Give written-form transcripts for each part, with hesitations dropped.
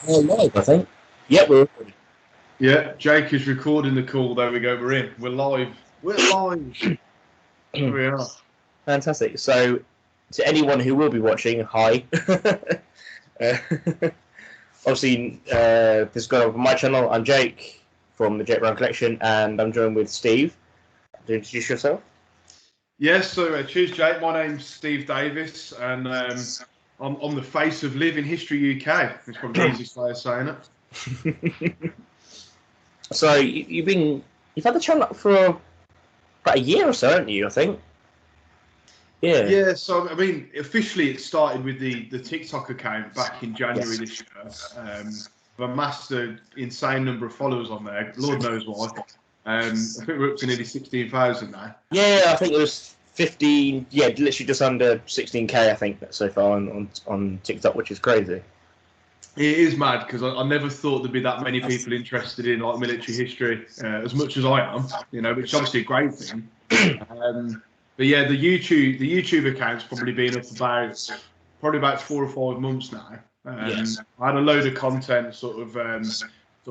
Live, I think. Yeah, we're recording. Yeah, Jake is recording the call. There we go. We're in. We're live. We're live. There we are. Fantastic. So, to anyone who will be watching, hi. Obviously, this is going on my channel. I'm Jake from the Jake Brown Collection, and I'm joined with Steve. Do you introduce yourself? Yes, so cheers, Jake. My name's Steve Davies, and I'm the face of Live in History UK. It's probably the easiest way of saying it. So you've had the channel up for about a year or so, haven't you? I think. Yeah. Yeah. So I mean, officially it started with the Tik Tok account back in January this year. I've amassed an insane number of followers on there. Lord knows why. I think we're up to nearly 16,000 now. Yeah, I think it was 15. Yeah, literally just under 16k. I think so far on TikTok, which is crazy. It is mad because I never thought there'd be that many people interested in like military history as much as I am. You know, which is obviously a great thing. But yeah, the YouTube account's probably been up about 4 or 5 months now. Yes. I had a load of content sort of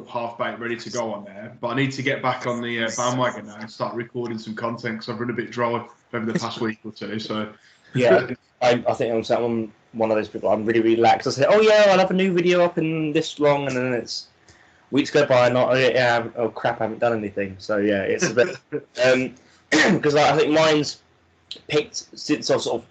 half baked, ready to go on there. But I need to get back on the bandwagon now and start recording some content because I've run a bit dry over the past week or two. So yeah, I think I'm one of those people. I'm really relaxed. I say, oh yeah, I'll have a new video up in this long, and then it's weeks go by and not. Oh crap, I haven't done anything. So yeah, it's a bit because I think mine's picked since I was sort of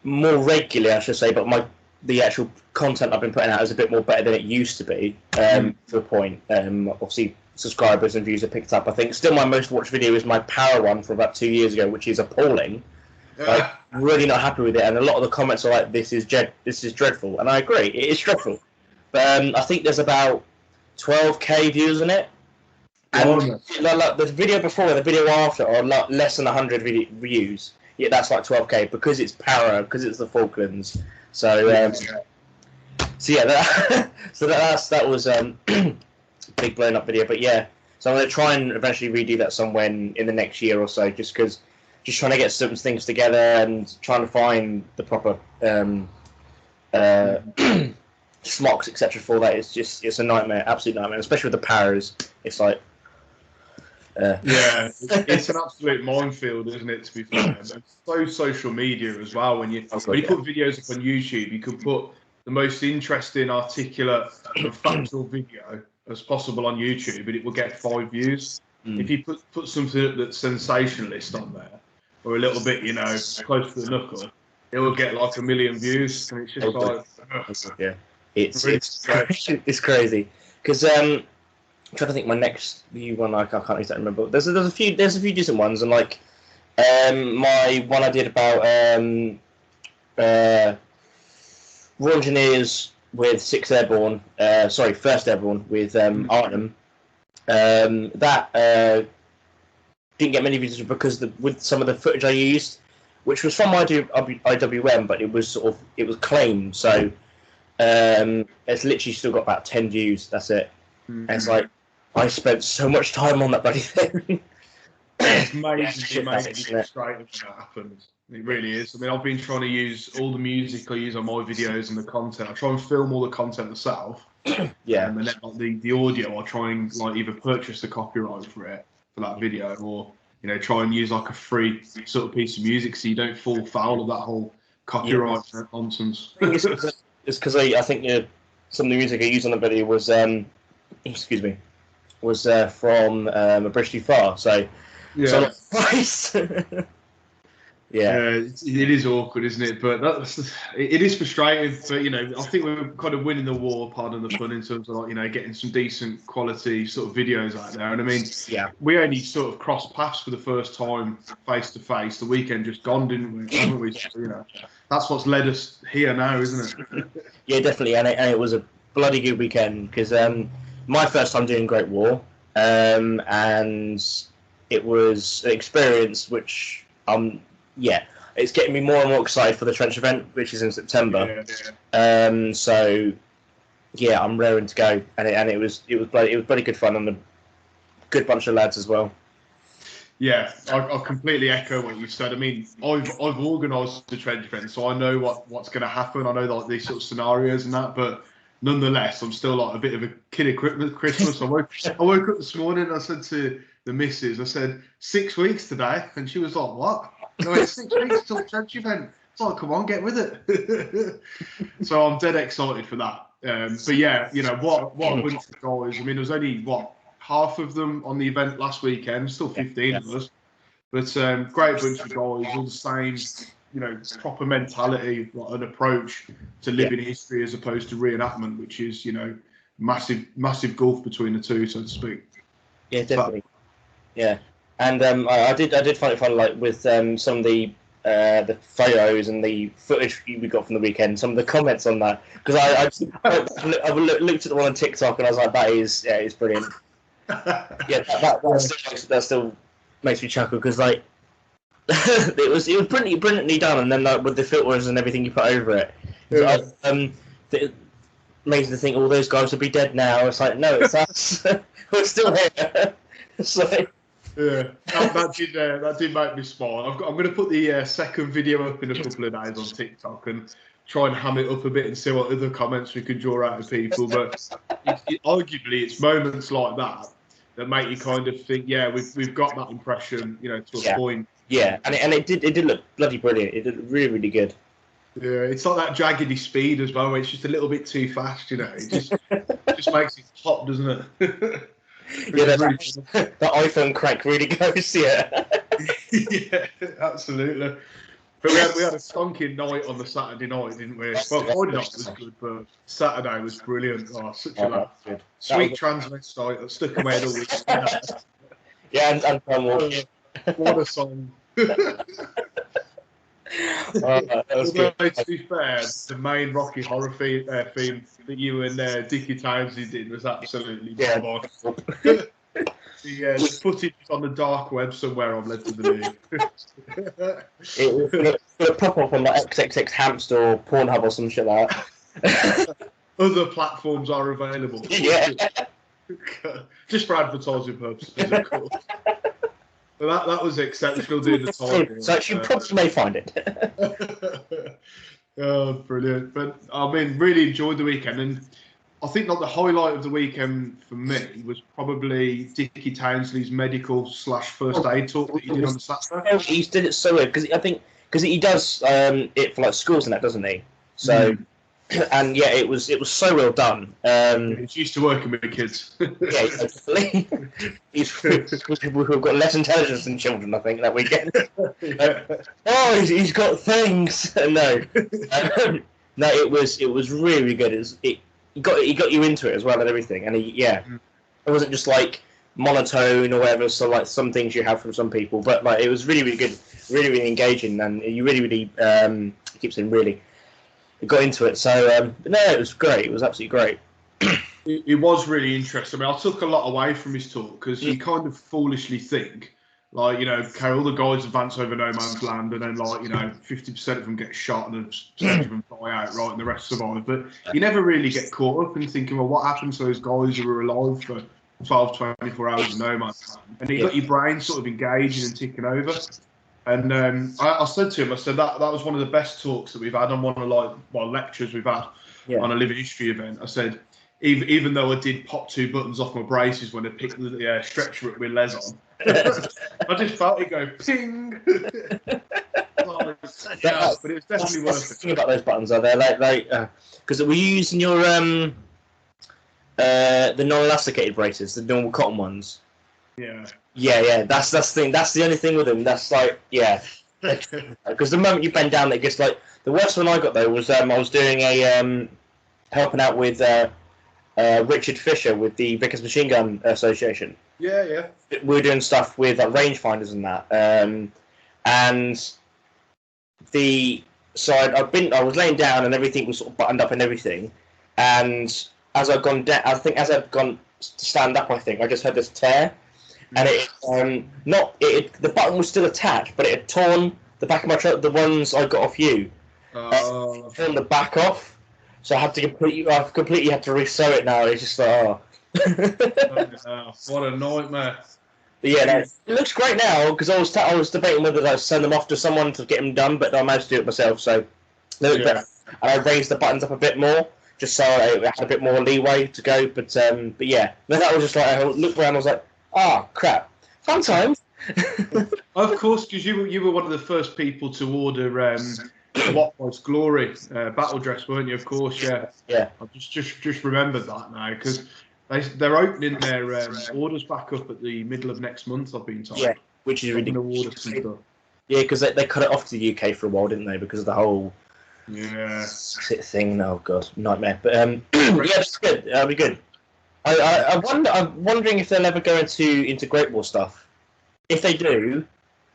more regular, I should say, but the actual content I've been putting out is a bit more better than it used to be. To a point. Obviously, subscribers and views are picked up. I think still my most watched video is my power one from about 2 years ago, which is appalling. Like, really not happy with it, and a lot of the comments are like, "This is dreadful," and I agree, it is dreadful. But I think there's about 12k views on it, and like the video before and the video after are like less than 100 views. Yeah, that's like 12k because it's para, because it's the Falklands. So that was big blown up video. But yeah, so I'm gonna try and eventually redo that somewhere in the next year or so, just trying to get some things together and trying to find the proper smocks, etc. for that. It's a nightmare, absolute nightmare, especially with the paras. It's like it's an absolute minefield, isn't it? To be fair, so social media as well. When you put videos up on YouTube, you can put the most interesting, articulate, and factual video as possible on YouTube, and it will get 5 views. If you put something up that's sensationalist on there, or a little bit, close to the knuckle, it will get like 1 million views, and it's just like, it's crazy. Because I'm trying to think my next view one, I can't exactly remember. There's a few decent ones, and like my one I did about Royal Engineers with 1st Airborne with Arnhem. That didn't get many views because with some of the footage I used, which was from IWM, but it was claimed. So it's literally still got about 10 views. That's it. And it's like I spent so much time on that bloody thing. It's amazing frustrating when that happens. It really is. I mean, I've been trying to use all the music I use on my videos and the content. I try and film all the content myself. Yeah. And then the audio, I try and like either purchase the copyright for that video, or try and use like a free sort of piece of music so you don't fall foul of that whole copyright nonsense. It's because I think some of the music I used on the video was from A Bridge Too Far. So price. It is awkward, isn't it? But it is frustrating. But I think we're kind of winning the war, pardon the pun, in terms of like getting some decent quality sort of videos out there. And I mean, we only sort of crossed paths for the first time face to face the weekend just gone, didn't we? Haven't we? So, that's what's led us here now, isn't it? Yeah, definitely. And it was a bloody good weekend because my first time doing Great War, and it was an experience which it's getting me more and more excited for the trench event, which is in September. So I'm raring to go, and it was bloody good fun, and a good bunch of lads as well. Yeah, I completely echo what you said. I mean, I've organised the trench event, so I know what's going to happen. I know like these sort of scenarios and that, but nonetheless, I'm still like a bit of a kid at Christmas. I woke up this morning and I said to the missus, I said, 6 weeks today. And she was like, what? And I went, 6 weeks till the church event. It's like, come on, get with it. So I'm dead excited for that. But yeah, you know, what a bunch of guys. I mean, there was only, half of them on the event last weekend, still 15 of us. But great bunch of guys, all the same, you know, proper mentality, like an approach to living history as opposed to reenactment, which is, you know, massive gulf between the two, so to speak. Yeah, definitely. Yeah, and I did find it fun, like with some of the photos and the footage we got from the weekend, some of the comments on that, because I looked at the one on TikTok and I was like, it's brilliant. Yeah, that still makes me chuckle, because like it was brilliantly done, and then like with the filters and everything you put over it. It makes me think all those guys would be dead now. It's like, no, it's us. We're still here. So yeah, that did make me smile. I'm going to put the second video up in a couple of days on TikTok and try and ham it up a bit and see what other comments we can draw out of people. But arguably, it's moments like that make you kind of think, yeah, we've got that impression, you know, to a point. Yeah, and it did look bloody brilliant. It did really, really good. Yeah, it's like that jaggedy speed as well, where it's just a little bit too fast, you know. It just makes it pop, doesn't it? Yeah, that iPhone crank really goes, yeah. Yeah, absolutely. But we had a stonking night on the Saturday night, didn't we? Well, Friday night was good, but Saturday was brilliant. Oh, such a laugh. Sweet transvestite that stuck in my head all week. Yeah, and what a song. Although, to be fair, the main Rocky Horror theme that you and Dickie Townsley did was absolutely bob on. The footage is on the dark web somewhere, I'm led to believe. It will pop up on like XXX Hamster or Pornhub or some shit like that. Other platforms are available. Yeah. Just for advertising purposes, of course. But that was exceptional doing the time. So you probably may find it. Oh, brilliant. But I mean, really enjoyed the weekend. And I think like the highlight of the weekend for me was probably Dickie Townsley's medical/first aid talk that he did on the Saturday. He did it so weird, because he does it for like schools and that, doesn't he? So, and yeah, it was so well done. He's used to working with kids. Yeah, definitely. We've got less intelligence than children, I think, that weekend. Oh, he's got things. No, no, it was really good. He got you into it as well and everything, and it wasn't just like monotone or whatever. So like some things you have from some people, but like it was really, really good, really, really engaging, and you really, really keep saying really. Got into it, so but no, it was great. It was absolutely great. It was really interesting. I mean, I took a lot away from his talk because you kind of foolishly think, like, you know, okay, all the guys advance over no man's land, and then like, you know, 50% of them get shot and a percentage of them die out, right, and the rest survive. But you never really get caught up in thinking, well, what happens to those guys who were alive for 12, 24 hours in no man's land? And you got your brain sort of engaging and ticking over. And I said to him, I said that was one of the best talks that we've had on one of lectures we've had on a living history event. I said, even though I did pop 2 buttons off my braces when I picked the stretcher up with Les on, I just felt it go ping. But it was definitely worth it. Think about those buttons, are they? Like, because were you using your the non-elasticated braces, the normal cotton ones? Yeah. Yeah. That's the thing. That's the only thing with them. That's like, because the moment you bend down, it gets like the worst one I got though was I was doing a helping out with Richard Fisher with the Vickers Machine Gun Association. Yeah. We were doing stuff with like rangefinders and that, and I was laying down and everything was sort of buttoned up and everything, and as I'd gone down, as I'd gone to stand up, I just heard this tear. And the button was still attached, but it had torn the back of my truck, the ones I got off you. Torn the back off, so I had to completely had to resew it now. It's just like, what a nightmare. But yeah, it looks great now, because I was debating whether I'd send them off to someone to get them done, but I managed to do it myself, so they look better. And I raised the buttons up a bit more, just so I had a bit more leeway to go. But yeah, then that was just like I looked around, I was like, crap, fun times. Of course, because you were one of the first people to order What Was Glory battle dress, weren't you? Of course, yeah. Yeah. I just remembered that now because they're opening their orders back up at the middle of next month. I've been told. Yeah, which is ridiculous. Order some stuff. Yeah, because they cut it off to the UK for a while, didn't they? Because of the whole thing. Oh god, nightmare. But yeah, it's good. That'll be good. I'm wondering if they'll ever go into Great War stuff. If they do,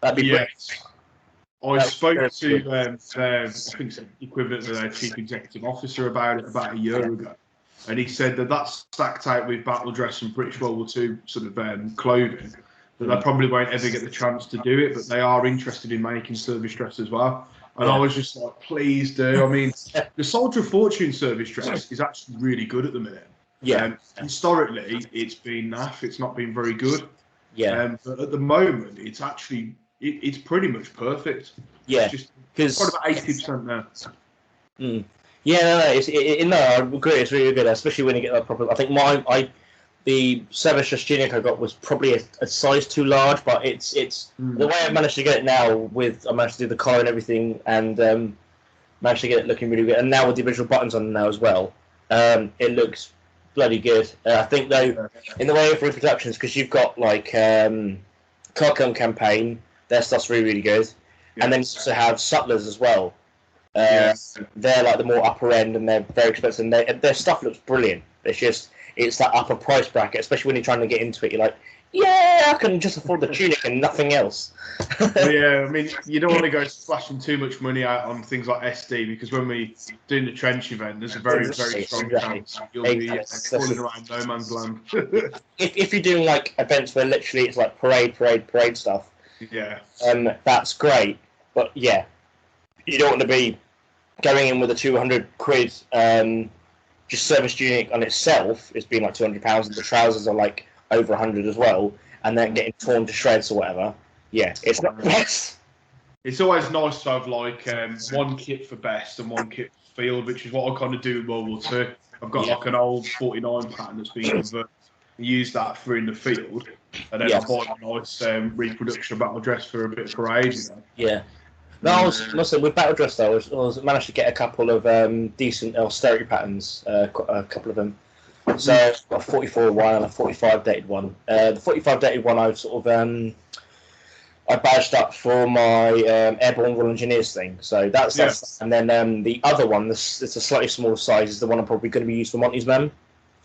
that'd be great. I spoke to I think it's the equivalent of their chief executive officer about it about a year ago, and he said that that's stacked out with battle dress and British World War II sort of clothing. That they probably won't ever get the chance to do it, but they are interested in making service dress as well. And I was just like, please do. I mean, the Soldier of Fortune service dress is actually really good at the minute. Yeah. Historically, it's been naff. It's not been very good. Yeah. But at the moment, it's actually it's pretty much perfect. Yeah. It's got about 80% now. Mm. Yeah, no, I agree. It's really good, especially when you get that proper. I think the service dress tunic I got was probably a size too large, but it's the way I managed to get it now. I managed to do the collar and everything, and managed to get it looking really good. And now with the original buttons on now as well, it looks bloody good. I think though, in the way of reproductions, because you've got like Carcon Campaign, their stuff's really good, and then you also have Sutlers as well. They're like the more upper end, and they're very expensive. And their stuff looks brilliant. It's that upper price bracket, especially when you're trying to get into it. You're like, yeah, I can just afford the tunic and nothing else. Yeah, I mean, you don't want to go splashing too much money out on things like SD, because when we doing the trench event, there's a very, very strong chance you'll be falling around no man's land. if you're doing like events where literally it's like parade stuff, that's great. But yeah, you don't want to be going in with a 200 quid. Just service tunic on itself is being like £200, and the trousers are like over 100 as well, and then getting torn to shreds or whatever. Yeah, it's not the best. It's always nice to have like one kit for best and one kit for field, which is what I kind of do in World War II. I've got like an old 49 pattern that's been converted. Use that for in the field, and then I buy a nice reproduction of battle dress for a bit of parade. You know? Yeah. No, I was with battle dress though. I was managed to get a couple of decent austerity patterns, a couple of them. So I've got a 44 one and a 45 dated one. The 45 dated one I've sort of I badged up for my Airborne Royal Engineers thing. So that's and then the other one, it's a slightly smaller size, is the one I'm probably going to be used for Monty's men,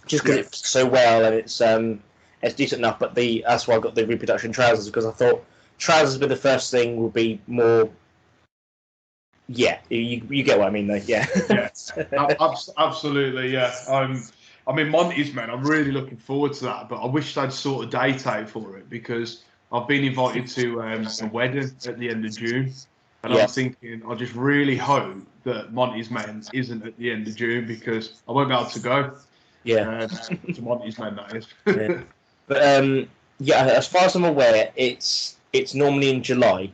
just because it's so well and it's decent enough. But that's why I got the reproduction trousers, because I thought trousers would be the first thing, would be more. Yeah, you get what I mean, though. Yeah. Absolutely. Yeah. I mean, Monty's men. I'm really looking forward to that, but I wish they'd sort a date out for it, because I've been invited to a wedding at the end of June, and I'm thinking I just really hope that Monty's men isn't at the end of June, because I won't be able to go. Yeah. To Monty's men, that is. But as far as I'm aware, it's normally in July.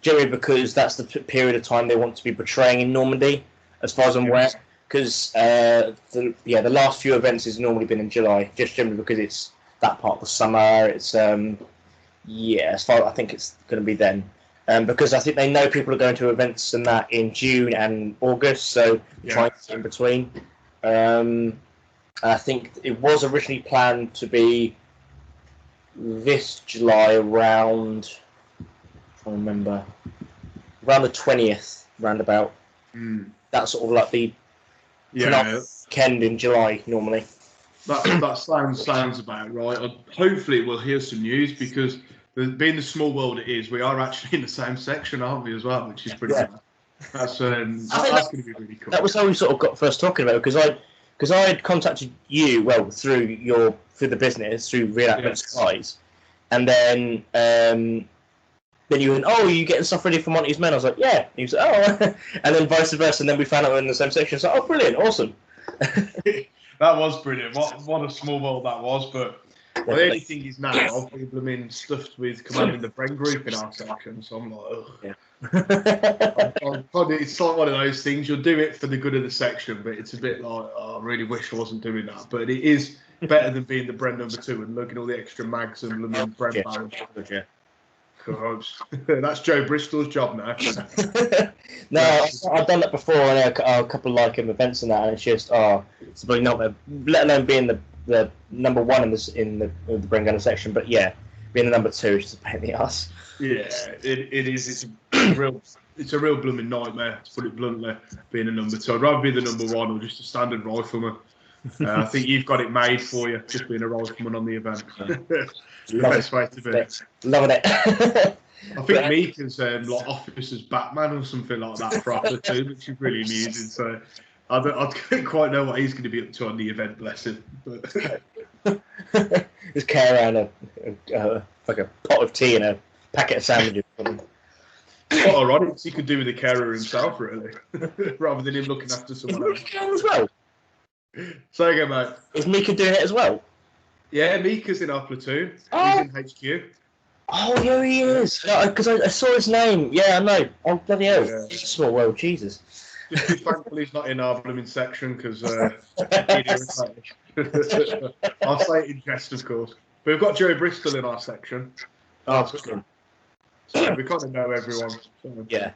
Generally because that's the period of time they want to be portraying in Normandy, as far as I'm aware. Because the last few events has normally been in July, just generally because it's that part of the summer. It's as far I think it's going to be then, because I think they know people are going to events and that in June and August, so trying to get in between. I think it was originally planned to be this July around. I remember around the 20th, roundabout. That's sort of like the weekend in July normally. That sounds about right. Hopefully we'll hear some news, because being the small world it is, we are actually in the same section, aren't we, as well, which is pretty cool. That's going to be really cool. That was how we sort of got first talking about it, because I had contacted you through the business, through Reenactment Supplies, and then you went, are you getting stuff ready for Monty's men? I was like, yeah. And he was like, oh. And then vice versa, and then we found out we're in the same section. So, oh, brilliant, awesome. That was brilliant. What a small world that was. But the only thing is now, people have been stuffed with commanding the Bren group in our section. So I'm like, ugh. It's like one of those things. You'll do it for the good of the section, but it's a bit like, oh, I really wish I wasn't doing that. But it is better than being the Bren number 2 and looking at all the extra mags and blooming Bren barrels. Yeah. That's Joe Bristol's job now. No, I've done that before on a couple of like events and that, and it's just it's probably not, let alone being the number 1 in the Bren gunner section, but yeah, being the number 2 is just a pain in the ass. Yeah, it is. It's a real blooming nightmare, to put it bluntly, being a number 2. I'd rather be the number 1 or just a standard rifleman. I think you've got it made for you, just being a rifleman on the event. The best way to be. Loving it. I think Mika's like Officer's Batman or something like that for our platoon, which is really amusing. So I don't quite know what he's going to be up to on the event, bless him. Just carry around like a pot of tea and a packet of sandwiches. It's quite ironic. He could do with the carer himself, really, rather than him looking after someone else. As well. Say again, mate. Is Mika doing it as well? Yeah, Mika's in our platoon. He's in HQ. Oh, yeah, he is. Because I saw his name. Yeah, I know. Oh, bloody hell. Yeah. It's a small world, Jesus. Just thankfully he's not in our blooming section, because I'll say it in jest, of course. But we've got Joe Bristol in our section. Oh, that's good. So we kind of know everyone. So. Yeah.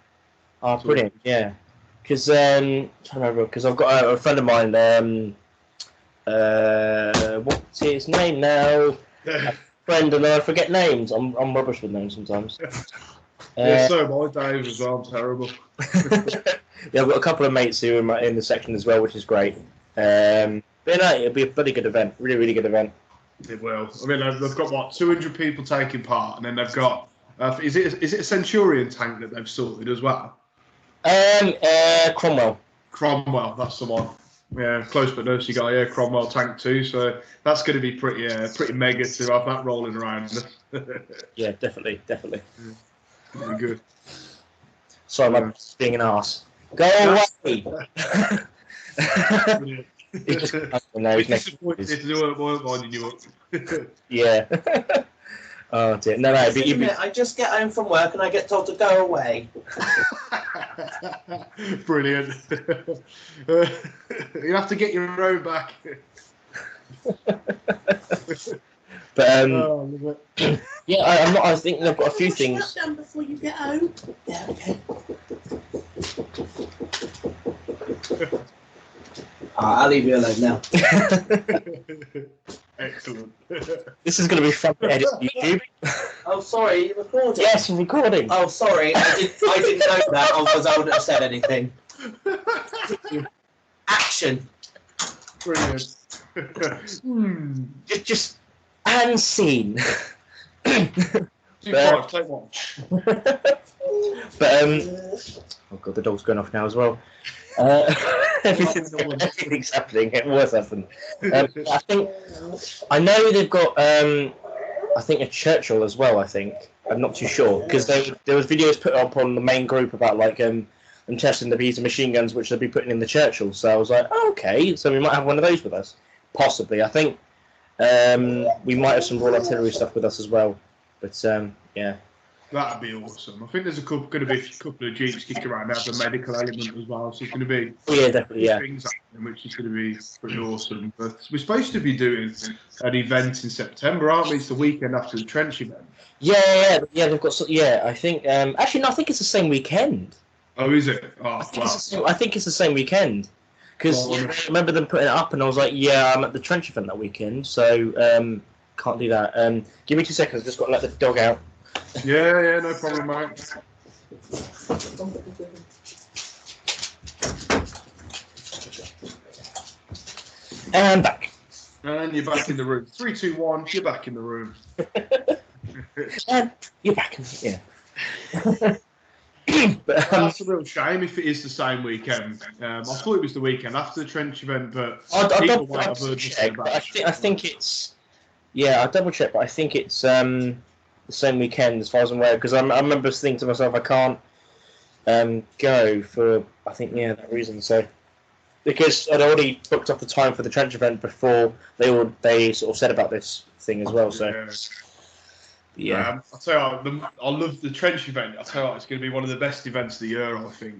Oh, brilliant. Yeah. Because I've got a friend of mine. What's his name now? A friend, and I forget names. I'm rubbish with names sometimes. Yeah, so am I, Dave, as well. I'm terrible. Yeah, I've got a couple of mates who are in the section as well, which is great. But no, it'll be a bloody good event. Really, really good event. It will. I mean, they've got what, 200 people taking part, and then they've got. Is it a Centurion tank that they've sorted as well? Cromwell. Cromwell, that's the one. Yeah, close but no cigar. Yeah, Cromwell tank too. So that's going to be pretty mega to have that rolling around. Yeah, definitely. Pretty good. Sorry, I'm being an arse. Go away. He's just he's disappointed to weren't winding you up. Yeah. Oh dear. No, I just get home from work and I get told to go away. Brilliant. You have to get your own back. But yeah, I'm not. I think they've got a few things. Done before you get home. Yeah. Okay. I'll leave you alone now. Excellent. This is going to be fun to edit on YouTube. Oh, sorry, you're recording. Yes, I'm recording. Oh, sorry, I didn't know that, otherwise I wouldn't have said anything. Action. Brilliant. Just and scene. Take one. But oh god, the dog's going off now as well. Everything's happening. It was happening. I know they've got I think a Churchill as well. I think I'm not too sure because there was videos put up on the main group about like them testing the piece of machine guns which they'll be putting in the Churchill. So I was like, oh, okay, so we might have one of those with us, possibly. I think we might have some Royal Artillery stuff with us as well. But yeah. That'd be awesome. I think there's going to be a couple of Jeeps kicking around that have a medical element as well. So it's going to be things happening, which is going to be pretty awesome. But we're supposed to be doing an event in September, aren't we? It's the weekend after the trench event. Yeah. They've got. I think. Actually, no. I think it's the same weekend. Oh, is it? Oh, I think it's the same weekend. Because I remember them putting it up, and I was like, "Yeah, I'm at the trench event that weekend, so can't do that." Give me 2 seconds. Just got to let the dog out. Yeah, no problem, mate. And back. And you're back in the room. 3, 2, 1. You're back in the room. And you're back. Yeah. But, that's a real shame if it is the same weekend. I thought it was the weekend after the trench event, but I think it's. Yeah, I'll double check, but I think it's the same weekend as far as I'm aware. Because I remember thinking to myself, I can't go for that reason. So because I'd already booked off the time for the trench event before they sort of said about this thing as well. So, Yeah. I tell you, I love the trench event. I tell you, it's going to be one of the best events of the year. I think.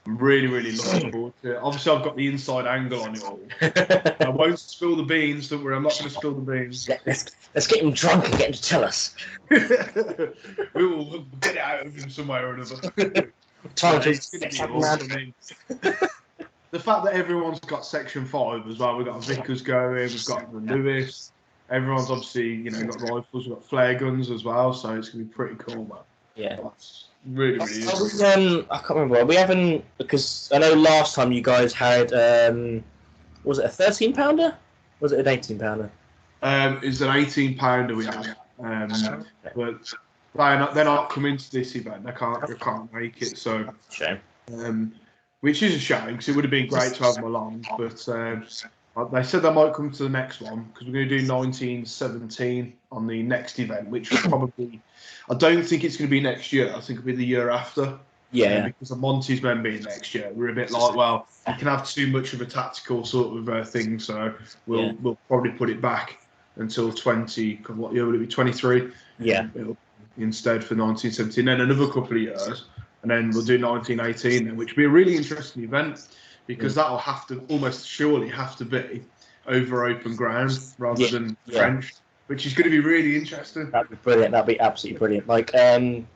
I'm really, really looking forward to it. Obviously, I've got the inside angle on it all. I won't spill the beans. Don't worry, I'm not going to spill the beans. Let's get him drunk and get him to tell us. We will get it out of him some way or another. It's going to be awesome. I mean, the fact that everyone's got Section 5 as well. We've got Vickers going. We've got the Lewis. Everyone's obviously, got rifles. We've got flare guns as well. So it's going to be pretty cool, man. Yeah. That's really, really. I can't remember. We haven't, because I know last time you guys had, was it a 13-pounder? Was it an 18-pounder? It's an 18-pounder we have. But they're not coming to this event. They can't make it. So, shame. Which is a shame because it would have been great to have them along. But they said they might come to the next one because we're going to do 1917 on the next event, which will probably. I don't think it's going to be next year. I think it'll be the year after. Yeah. Because of Monty's men being next year, we're a bit like, well, you can have too much of a tactical sort of thing, so we'll probably put it back until 20. What year will it be? 23. Yeah. Instead for 1917, then another couple of years, and then we'll do 1918, then, which will be a really interesting event because that'll have to almost surely have to be over open ground rather than trench. Which is going to be really interesting. That'd be brilliant. That'd be absolutely brilliant. Like, I'm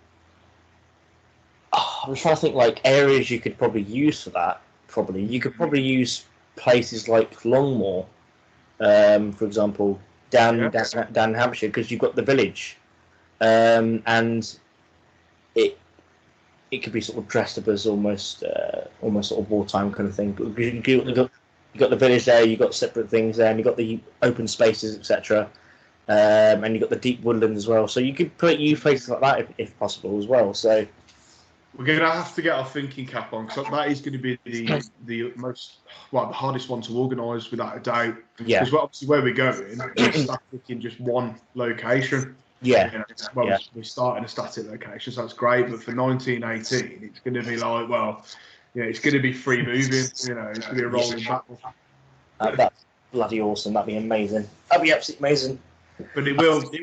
trying to think like areas you could probably use for that. Probably you could probably use places like Longmoor, for example, down in Hampshire, because you've got the village, and it could be sort of dressed up as almost sort of wartime kind of thing. You got the village there. You got separate things there, and you got the open spaces, etc. And you've got the deep woodland as well, so you could use places like that if possible as well. So we're going to have to get our thinking cap on because that is going to be the the hardest one to organise without a doubt. Yeah. Because obviously where we're going, we're static in just one location. Yeah. We're starting a static location, so that's great. But for 1918, it's going to be like, it's going to be free moving. It's going to be a rolling battle. That's bloody awesome. That'd be amazing. That'd be absolutely amazing. But it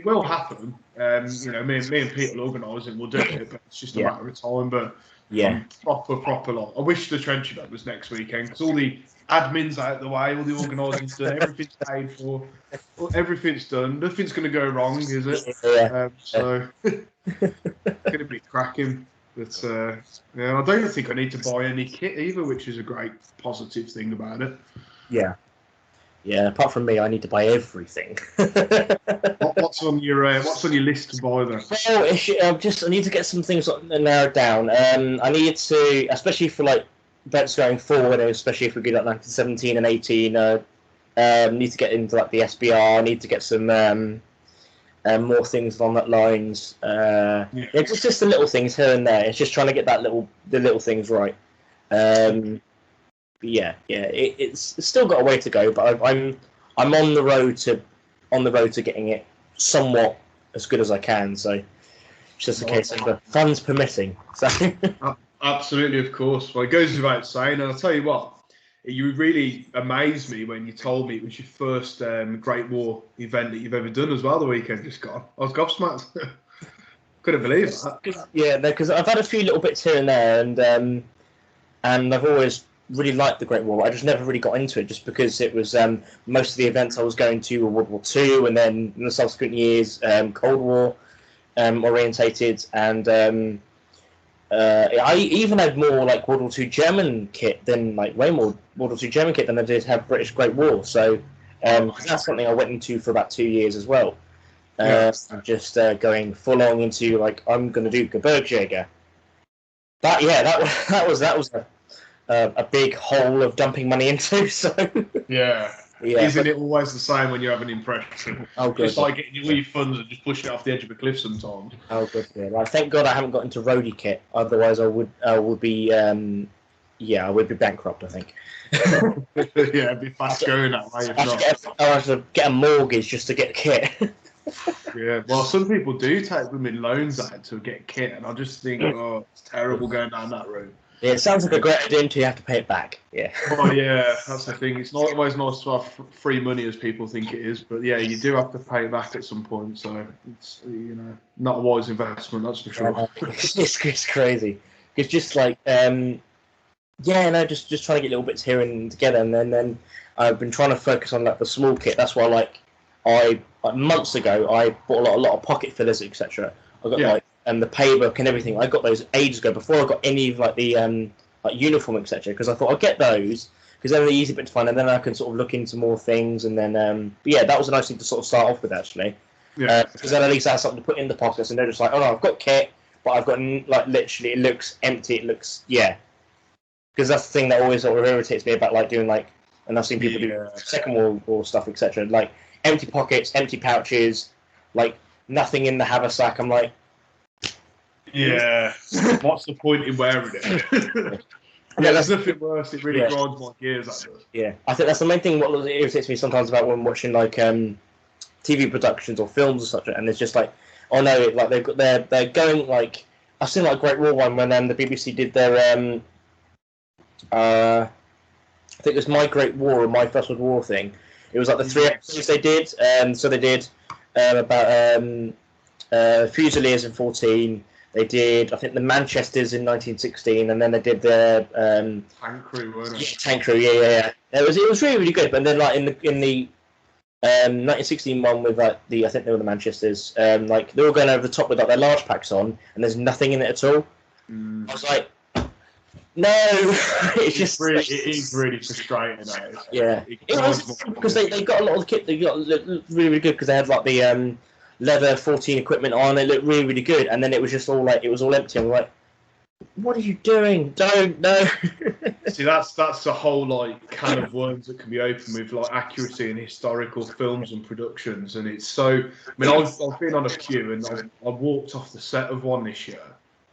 will happen. Me and Pete will organise it. We'll do it, but it's just a matter of time. But proper lot. I wish the trench event was next weekend because all the admin's out the way, all the organising's done, everything's paid for, everything's done. Nothing's going to go wrong, is it? So it's going to be cracking. But I don't think I need to buy any kit either, which is a great positive thing about it. Yeah. Yeah, apart from me, I need to buy everything. What's on your list to buy then? Well, I need to get some things narrowed down. I need to, especially for like bets going forward, especially if we get like 1917 and 18. Need to get into like the SBR. I need to get some more things along that lines. It's just the little things here and there. It's just trying to get the little things right. It's still got a way to go, but I'm on the road to getting it somewhat as good as I can. So it's just a case of the funds permitting. So absolutely, of course. Well, it goes without saying, and I'll tell you what, you really amazed me when you told me it was your first Great War event that you've ever done as well. The weekend just gone, I was gobsmacked. Couldn't believe that. Yeah, because I've had a few little bits here and there, and I've always really liked the Great War. I just never really got into it just because it was most of the events I was going to were World War II, and then in the subsequent years Cold War orientated, and I even had more like World War II German kit than like way more World War II German kit than I did have British Great War. So that's something I went into for about 2 years as well. Just going full on into like I'm going to do Gebirgsjäger. That was a big hole of dumping money into. So isn't it always the same when you have an impression? Oh, good. It's like getting all your funds and just pushing it off the edge of a cliff sometimes. Oh, good. Yeah. Well, thank God I haven't got into roadie kit. Otherwise, I would be bankrupt, I think. It'd be fast going that way. I have to get a mortgage just to get kit. Well, some people do take women loans out to get kit, and I just think, it's terrible going down that route. Yeah, it sounds like a great idea until you have to pay it back. Yeah. Oh yeah, that's the thing. It's not always nice to have free money as people think it is, but yeah, you do have to pay it back at some point. So it's not a wise investment, that's for sure. It's crazy. It's just like just trying to get little bits here and together, and then I've been trying to focus on like the small kit. That's why I months ago I bought a lot of pocket fillers, etc. I got and the paybook and everything. I got those ages ago before I got any of like the uniform, etc. Because I thought I'd get those because they're the easy bit to find, and then I can sort of look into more things. And then but yeah, that was a nice thing to sort of start off with actually. Yeah. Because then at least I have something to put in the pockets, and they're just like, oh no, I've got kit, but I've got like literally it looks empty. It looks Because that's the thing that always sort of irritates me about like doing like, and I've seen people do Second World War stuff, etc. Like empty pockets, empty pouches, like nothing in the haversack. I'm like, yeah, what's the point in wearing it? There's nothing worse. It really grinds my gears. That does. Yeah, I think that's the main thing. What irritates me sometimes about when watching like TV productions or films or such, and it's just like, oh no, like they're going like, I've seen like Great War One when the BBC did their I think it was My Great War or My First World War thing. It was like the 3 episodes they did. So they did about Fusiliers in 14. They did, I think, the Manchesters in 1916, and then they did the Tank Crew, weren't it? Tank Crew, yeah. It was really, really good. But then like in the 1916 one with like I think they were the Manchesters, like they were going over the top with like their large packs on, and there's nothing in it at all. I was like, no, it is really frustrating. Yeah, it was because they got a lot of the kit. They got really, really good because they had like the leather 14 equipment on. It looked really, really good, and then it was just all like it was all empty. I'm like, what are you doing? Don't no. See, that's a whole like can of worms that can be opened with like accuracy in historical films and productions, and it's so. I mean, I've been on a queue and I walked off the set of one this year.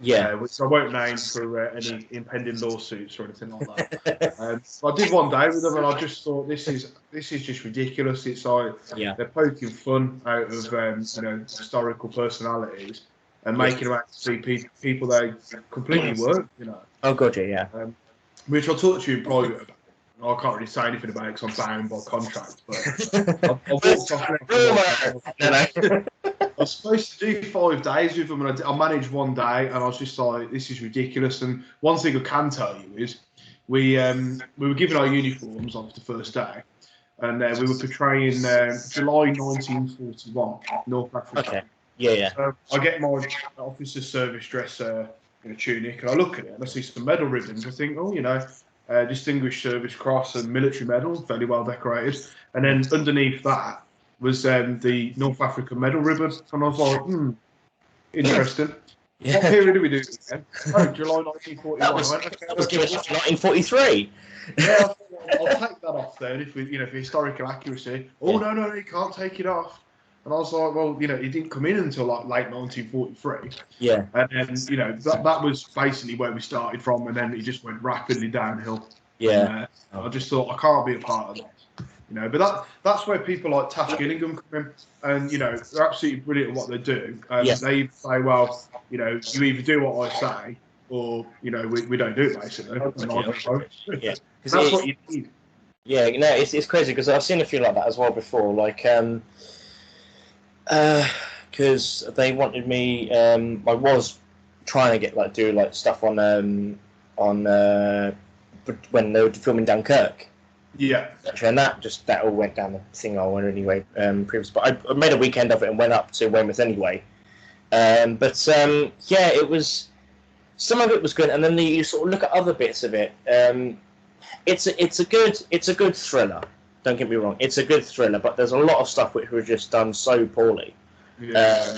Yeah, which I won't name for any impending lawsuits or anything like that. I did one day with them, and I just thought this is just ridiculous. It's like they're poking fun out of historical personalities and making them out to be people they completely weren't. Oh god, yeah. Which I'll talk to you in private about. I can't really say anything about it because I'm bound by contract. But I walked off. I was supposed to do 5 days with them, and I managed one day, and I was just like, "This is ridiculous." And one thing I can tell you is, we were given our uniforms on the first day, and we were portraying July 1941, North Africa. Okay. Yeah. So I get my officer's service dress in a tunic, and I look at it, and I see some medal ribbons. I think, Distinguished Service Cross and military medal, fairly well decorated, and then underneath that was the North African medal ribbon, and I was like, interesting. Yeah. What period do we do this again? Oh, July 1941. That was given 1943. Yeah, I'll take that off then if we, for historical accuracy. Oh no, you can't take it off. And I was like, well, it didn't come in until like late 1943. Yeah. And then, that was basically where we started from, and then it just went rapidly downhill. Yeah. And, I just thought I can't be a part of that. But that's where people like Tash Gillingham come in, and they're absolutely brilliant at what they do. And they say, well, you either do what I say, or we don't do it basically. Yeah, that's what you need. Yeah, it's crazy because I've seen a few like that as well before. Like, because they wanted me. I was trying to get do stuff on when they were filming Dunkirk. Yeah, and that all went down the thing I wanted anyway. Previous, but I made a weekend of it and went up to Weymouth anyway. It was some of it was good, and then you sort of look at other bits of it. It's a good thriller. Don't get me wrong, it's a good thriller, but there's a lot of stuff which was just done so poorly,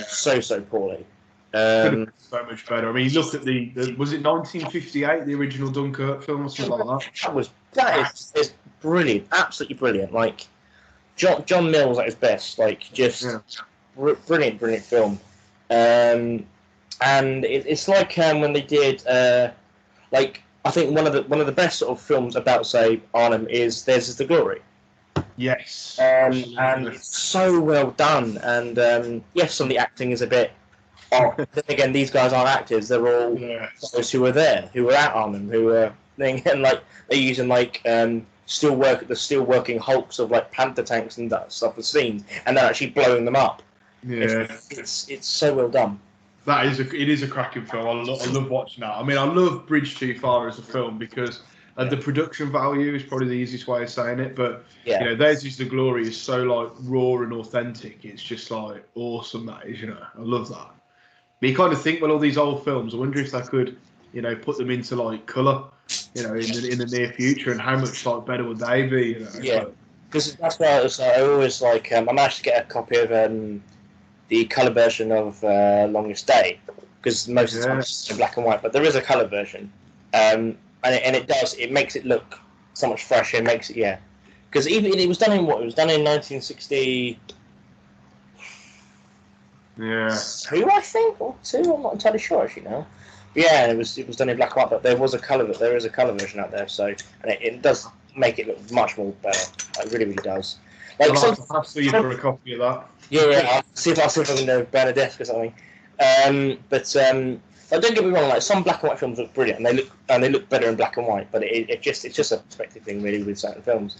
so poorly. So much better. I mean, look at the was it 1958, the original Dunkirk film or something like that? That is brilliant, absolutely brilliant. Like John Mills at his best, brilliant film. And it's like when they did I think one of the best sort of films about say Arnhem is Theirs Is the Glory. Yes. And it's so well done, and yes, some of the acting is a bit Oh, then again, these guys aren't actors. They're all those who were there, who were out on them, who were and like they're using like the still working hulks of like Panther tanks and that stuff for scenes, and they're actually blowing them up. Yeah, it's so well done. It is a cracking film. I love watching that. I mean, I love Bridge Too Far as a film because the production value is probably the easiest way of saying it. But you know, Theirs Is the Glory is so like raw and authentic. It's just like awesome. That is, you know, I love that. But you kind of think, well, all these old films, I wonder if they could, you know, put them into like colour, you know, in the near future, and how much like better would they be? You know? Yeah, because that's why I always like. I managed to get a copy of the colour version of Longest Day, because most of the time it's just in black and white, but there is a colour version, and it makes it look so much fresher. It makes it because even it was done in 1960. Yeah. 2, I think, or 2. I'm not entirely sure actually now. But yeah, it was done in black and white, but there is a colour version out there, so and it does make it look much more better. It really, really does. Like I'll have to see you for a copy of that. Yeah, I'll see if I can burn a disc or something. But don't get me wrong. Like some black and white films look brilliant, and they look better in black and white. But it's just a perspective thing, really, with certain films.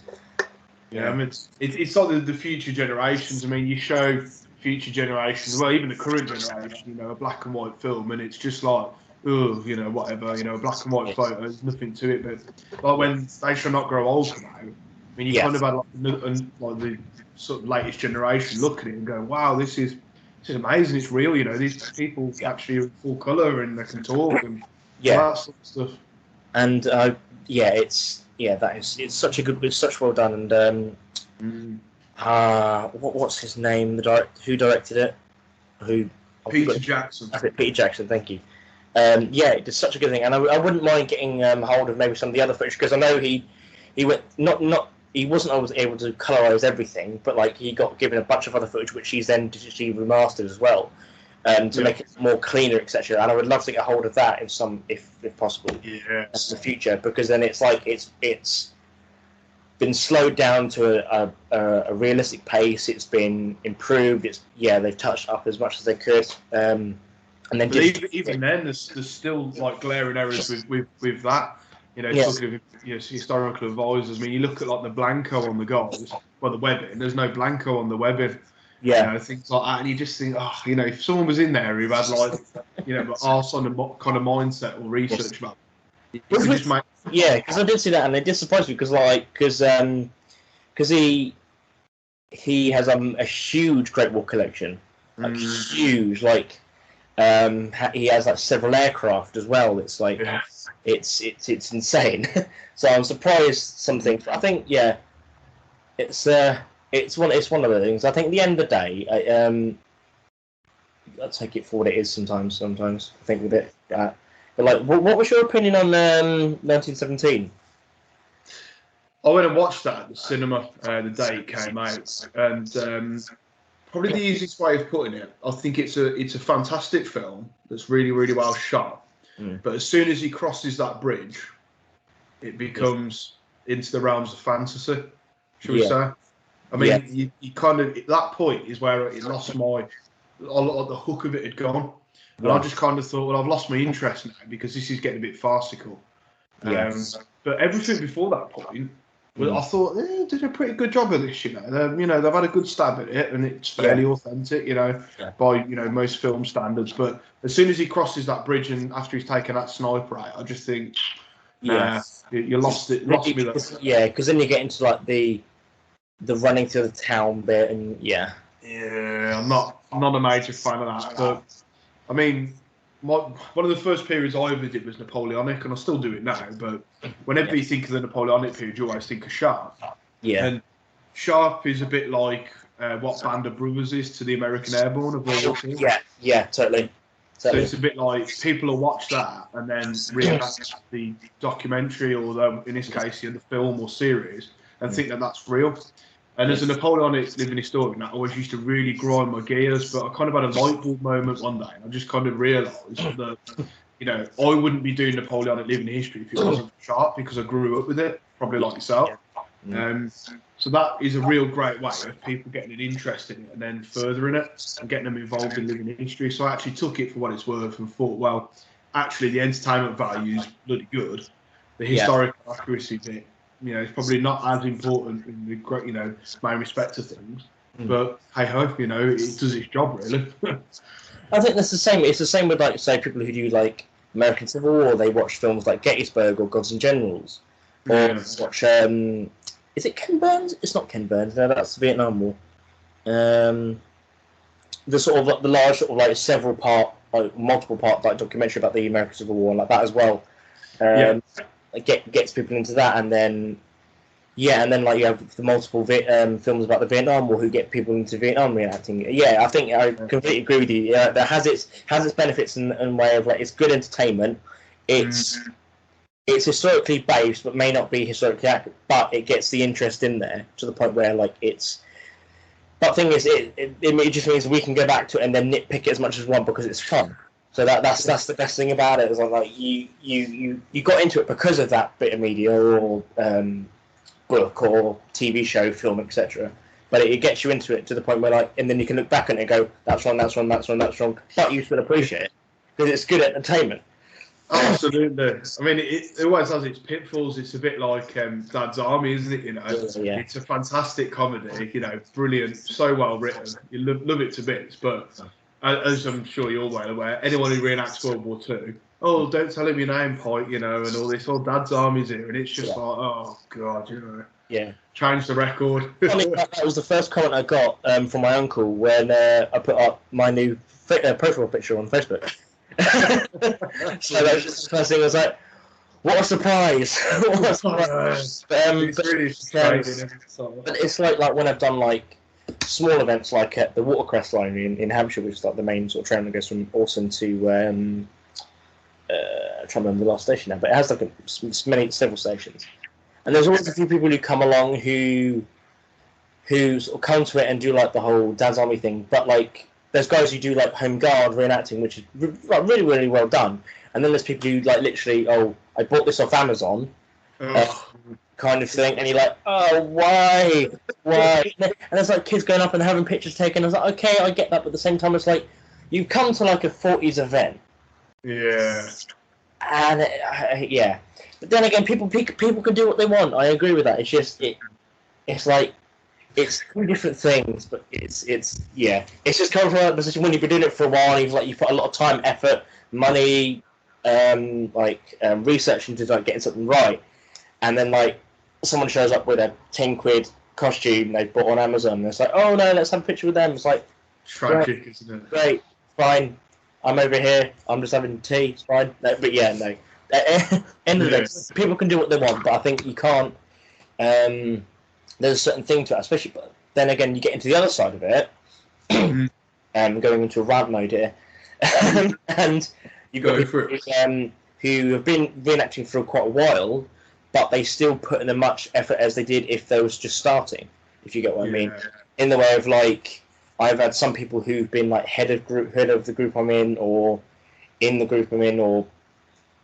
Yeah, I mean, it's like the future generations. I mean, you show future generations, well, even the current generation, you know, a black and white film, and it's just like, oh, you know, whatever, you know, a black and white photo, there's nothing to it. But like when They Shall Not Grow Old come out, I mean, you kind of had like the sort of latest generation look at it and go, wow, this is amazing. It's real, you know. These people actually are in full colour and they can talk and all that sort of stuff. And it's such well done. And what's his name? Who directed it? Peter Jackson. Peter Jackson. Thank you. It did such a good thing, and I wouldn't mind getting hold of maybe some of the other footage, because I know he went he wasn't always able to colorise everything, but like he got given a bunch of other footage which he's then digitally remastered as well, to make it more cleaner, etc. And I would love to get hold of that if possible. Yeah. In the future, because then it's like it's been slowed down to a realistic pace. It's been improved. They've touched up as much as they could. And then even then, there's still like glaring errors with that. You know, talking of historical advisors. I mean, you look at like the Blanco on the goals, well, the webbing. There's no Blanco on the webbing. Yeah. You know, things like that, and you just think, oh, you know, if someone was in there who had like, you know, arse on the kind of mindset or research about, because I did see that, and it did surprise me because he has a huge Great Wall collection, like huge, like he has like several aircraft as well. It's like it's insane. So I'm surprised something. I think it's one of the things. I think at the end of the day, I'll take it for what it is. Sometimes I think with it. But like, what was your opinion on 1917? I went and watched that at the cinema the day it came out, and probably the easiest way of putting it, I think it's a fantastic film that's really, really well shot. But as soon as he crosses that bridge, it becomes into the realms of fantasy, shall we say? I mean, you kind of, at that point is where it lost the hook of it had gone. And I just kind of thought, well, I've lost my interest now because this is getting a bit farcical. But everything before that point, I thought they did a pretty good job of this. You know, they've had a good stab at it, and it's fairly authentic. You know, by most film standards. But as soon as he crosses that bridge and after he's taken that sniper out, I just think, you lost me there. Yeah, because then you get into like the running through the town bit, and I'm not a major fan of that. But I mean, one of the first periods I ever did was Napoleonic, and I still do it now. But whenever you think of the Napoleonic period, you always think of Sharp. Yeah. And Sharp is a bit like what Band of Brothers is to the American Airborne of World War II. Yeah, totally. So it's a bit like people will watch that and then read the documentary, or in this case, the film or series, and think that that's real. And as a Napoleonic living historian, that always used to really grind my gears. But I kind of had a light bulb moment one day, and I just kind of realised that, I wouldn't be doing Napoleonic living history if it wasn't Sharp, because I grew up with it, probably like yourself. So that is a real great way of people getting an interest in it and then furthering it and getting them involved in living history. So I actually took it for what it's worth and thought, well, actually the entertainment value is bloody good. The historical accuracy bit, is probably not as important in the main respect to things. But hey ho, it does its job really. I think that's the same. It's the same with like say people who do like American Civil War. They watch films like Gettysburg or Gods and Generals, or watch. Is it Ken Burns? It's not Ken Burns. No, that's the Vietnam War. The sort of like the large sort of like several part, like multiple part like documentary about the American Civil War and like that as well. Gets people into that, and then like you have the multiple films about the Vietnam War who get people into Vietnam reenacting. Yeah, I think I completely agree with you. That has its benefits in way of like it's good entertainment. It's historically based, but may not be historically accurate. But it gets the interest in there to the point where like it's. But the thing is, it just means we can go back to it and then nitpick it as much as we want because it's fun. So that's the best thing about it. Is like you got into it because of that bit of media or book or TV show, film, etc. But it gets you into it to the point where like, and then you can look back on it and go, that's wrong, that's wrong, that's wrong, that's wrong. But you still appreciate it because it's good entertainment. Absolutely. I mean, it always has its pitfalls. It's a bit like Dad's Army, isn't it? Yeah. It's a fantastic comedy. Brilliant, so well written. You love it to bits. But as I'm sure you're well aware, anyone who reenacts World War II, oh, don't tell him your name, Pike, and all this. Oh, Dad's Army's here, and it's just like, oh god, Yeah. Change the record. I mean, that was the first comment I got from my uncle when I put up my new profile picture on Facebook. So that was just the first thing. I was like, "What a surprise!" What a surprise! It's really frustrating. But it's like when I've done like small events like at the Watercress line in Hampshire, which is like the main sort of train that goes from Alston to I'm trying to remember the last station now, but it has like several stations. And there's always a few people who come along who sort of come to it and do like the whole Dad's Army thing, but like there's guys who do like home guard reenacting, which is like really, really well done. And then there's people who like literally, oh, I bought this off Amazon, kind of thing. And you're like, oh, why? And there's like kids going up and having pictures taken. I was like, okay, I get that, but at the same time, it's like you've come to like a 40s event. Yeah. And yeah, but then again, people can do what they want. I agree with that. It's just it's like. It's two different things, but it's just coming from a position when you've been doing it for a while. You've put a lot of time, effort, money, research into like getting something right, and then like someone shows up with a £10 costume they bought on Amazon. And it's like, oh no, let's have a picture with them. It's like tragic, isn't it? Great, fine. I'm over here. I'm just having tea. It's fine. No, but yeah, no. End of the day, people can do what they want, but I think you can't. There's a certain thing to it, especially. But then again, you get into the other side of it, going into a rant mode here, and you got people who have been reenacting for quite a while, but they still put in as much effort as they did if they was just starting. If you get what I mean, in the way of like, I've had some people who've been like head of the group I'm in, or in the group I'm in, or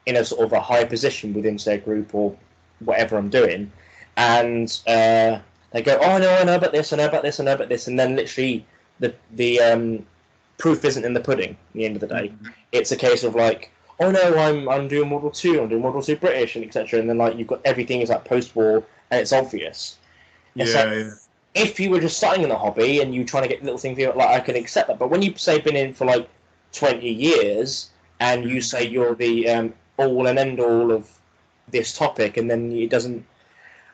in a sort of a high position within their group or whatever I'm doing. And they go, oh, I know about this, I know about this, I know about this, and then literally the proof isn't in the pudding. At the end of the day, it's a case of like, oh no, I'm doing World War II, I'm doing World War II British, and etc. And then like you've got everything is like post-war, and it's obvious. If you were just starting in the hobby and you trying to get little things, like I can accept that. But when you say been in for like 20 years and you say you're the all and end all of this topic, and then it doesn't.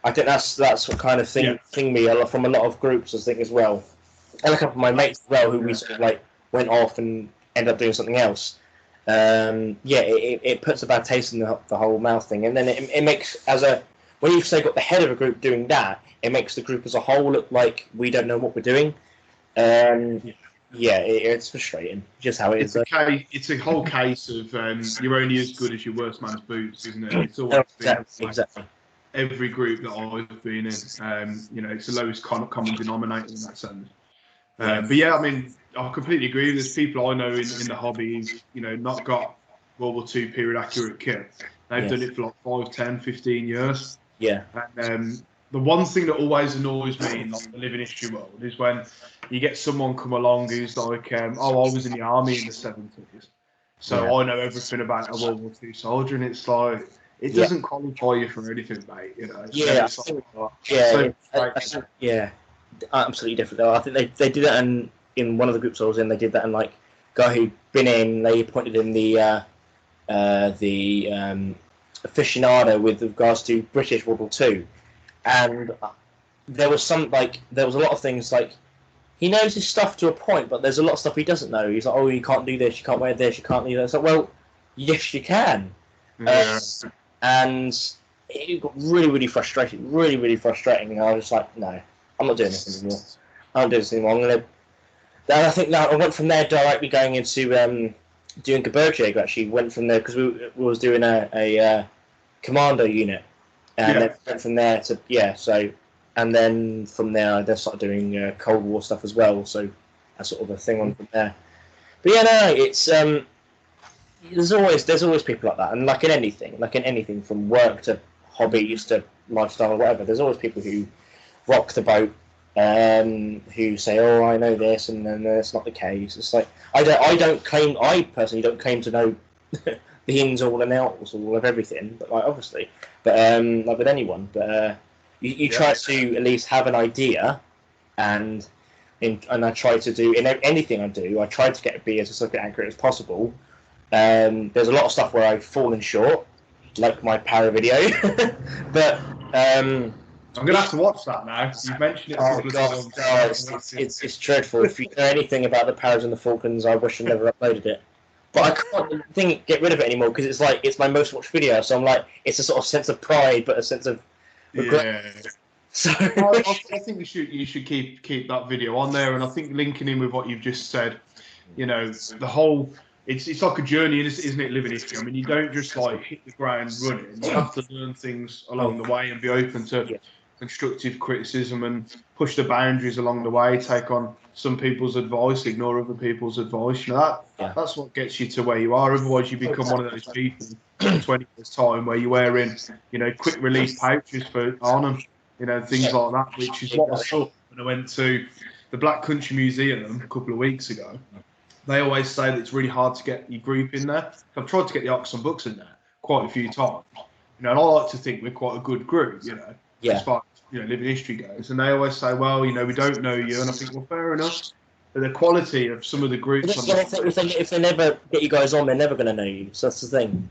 I think that's what kind of thing me from a lot of groups, I think, as well. And a couple of my mates as well, who we sort of like went off and ended up doing something else. It puts a bad taste in the whole mouth thing. And then it makes, when you've say got the head of a group doing that, it makes the group as a whole look like we don't know what we're doing. It's frustrating, just how it is. It's a whole case of you're only as good as your worst man's boots, isn't it? It's always exactly. Every group that I've been in, it's the lowest common denominator in that sense. But yeah, I mean, I completely agree. There's people I know in the hobby, not got World War II period accurate kit. They've done it for like 5, 10, 15 years. Yeah. And the one thing that always annoys me in like the living history world is when you get someone come along who's like, oh, I was in the army in the 70s, so I know everything about a World War II soldier, and it's like, it doesn't qualify you for anything, mate. You know. Absolutely different. Though I think they did that in one of the groups I was in. They did that, and like guy who'd been in, they appointed him the aficionado with regards to British World War II, and there was a lot of things like he knows his stuff to a point, but there's a lot of stuff he doesn't know. He's like, oh, you can't do this, you can't wear this, you can't do that. It's like, well, yes, you can. And it got really frustrating, really frustrating. And I was just like, no, I'm not doing this anymore. I don't do this anymore. Then I think that I went from there directly going into doing Geburtjag. Actually, went from there because we was doing a commando unit, and then went from there to So, and then from there I just started doing Cold War stuff as well. So that's sort of a thing on from there. But it's there's always people like that, and like in anything from work to hobbies to lifestyle or whatever, there's always people who rock the boat, who say, oh, I know this, and then that's not the case. It's like I personally don't claim to know the ins all and outs all of everything, but like obviously, but like with anyone, but you try to at least have an idea, and I try to do in anything I do, I try to be as accurate as possible. There's a lot of stuff where I've fallen short, like my para video, but I'm gonna have to watch that now. You've mentioned it. Oh god, it's dreadful. If you know anything about the Paras and the Falcons, I wish I never uploaded it. But I can't get rid of it anymore because it's like it's my most watched video. So I'm like, it's a sort of sense of pride, but a sense of regret. Yeah. So I think you should keep that video on there, and I think linking in with what you've just said, you know, the whole. It's like a journey, isn't it, living history? I mean, you don't just like hit the ground running. You have to learn things along the way and be open to constructive criticism and push the boundaries along the way. Take on some people's advice, ignore other people's advice. You know, that's what gets you to where you are. Otherwise, you become one of those people in 20 years' time where you're wearing, you know, quick release pouches for Arnhem, you know, things like that, which is what I saw when I went to the Black Country Museum a couple of weeks ago. They always say that it's really hard to get your group in there. I've tried to get the Oxford books in there quite a few times. You know, and I like to think we're quite a good group, you know, as far as, living history goes. And they always say, well, you know, we don't know you. And I think, well, fair enough. But the quality of some of the groups... If they never get you guys on, they're never going to know you. So that's the thing.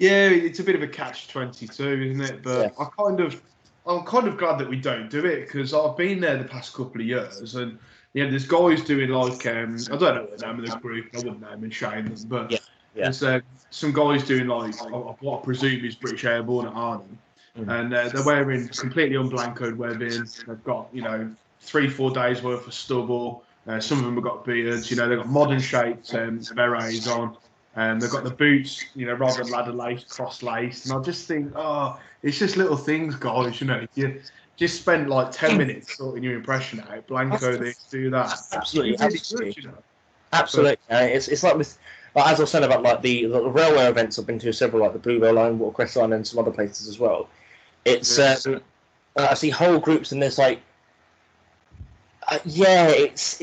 Yeah, it's a bit of a catch-22, isn't it? But I'm kind of glad that we don't do it because I've been there the past couple of years and... Yeah, there's guys doing like I don't know the name of the group. I wouldn't name and shame them, but there's some guys doing like what I presume is British Airborne at Arnhem, and they're wearing completely unblancoed webbing. They've got 3-4 days worth of stubble. Some of them have got beards. You know, they've got modern shaped berets on, and they've got the boots. You know, rather than ladder laced, cross laced. And I just think, it's just little things, guys. You know, just spend like 10 minutes sorting your impression out. Blanco this, do that. Absolutely. Absolutely. It's like with, as I was saying about like the railway events I've been to several, like the Blue Rail Line, Watercress Line, and some other places as well. It's I see whole groups and there's like, it's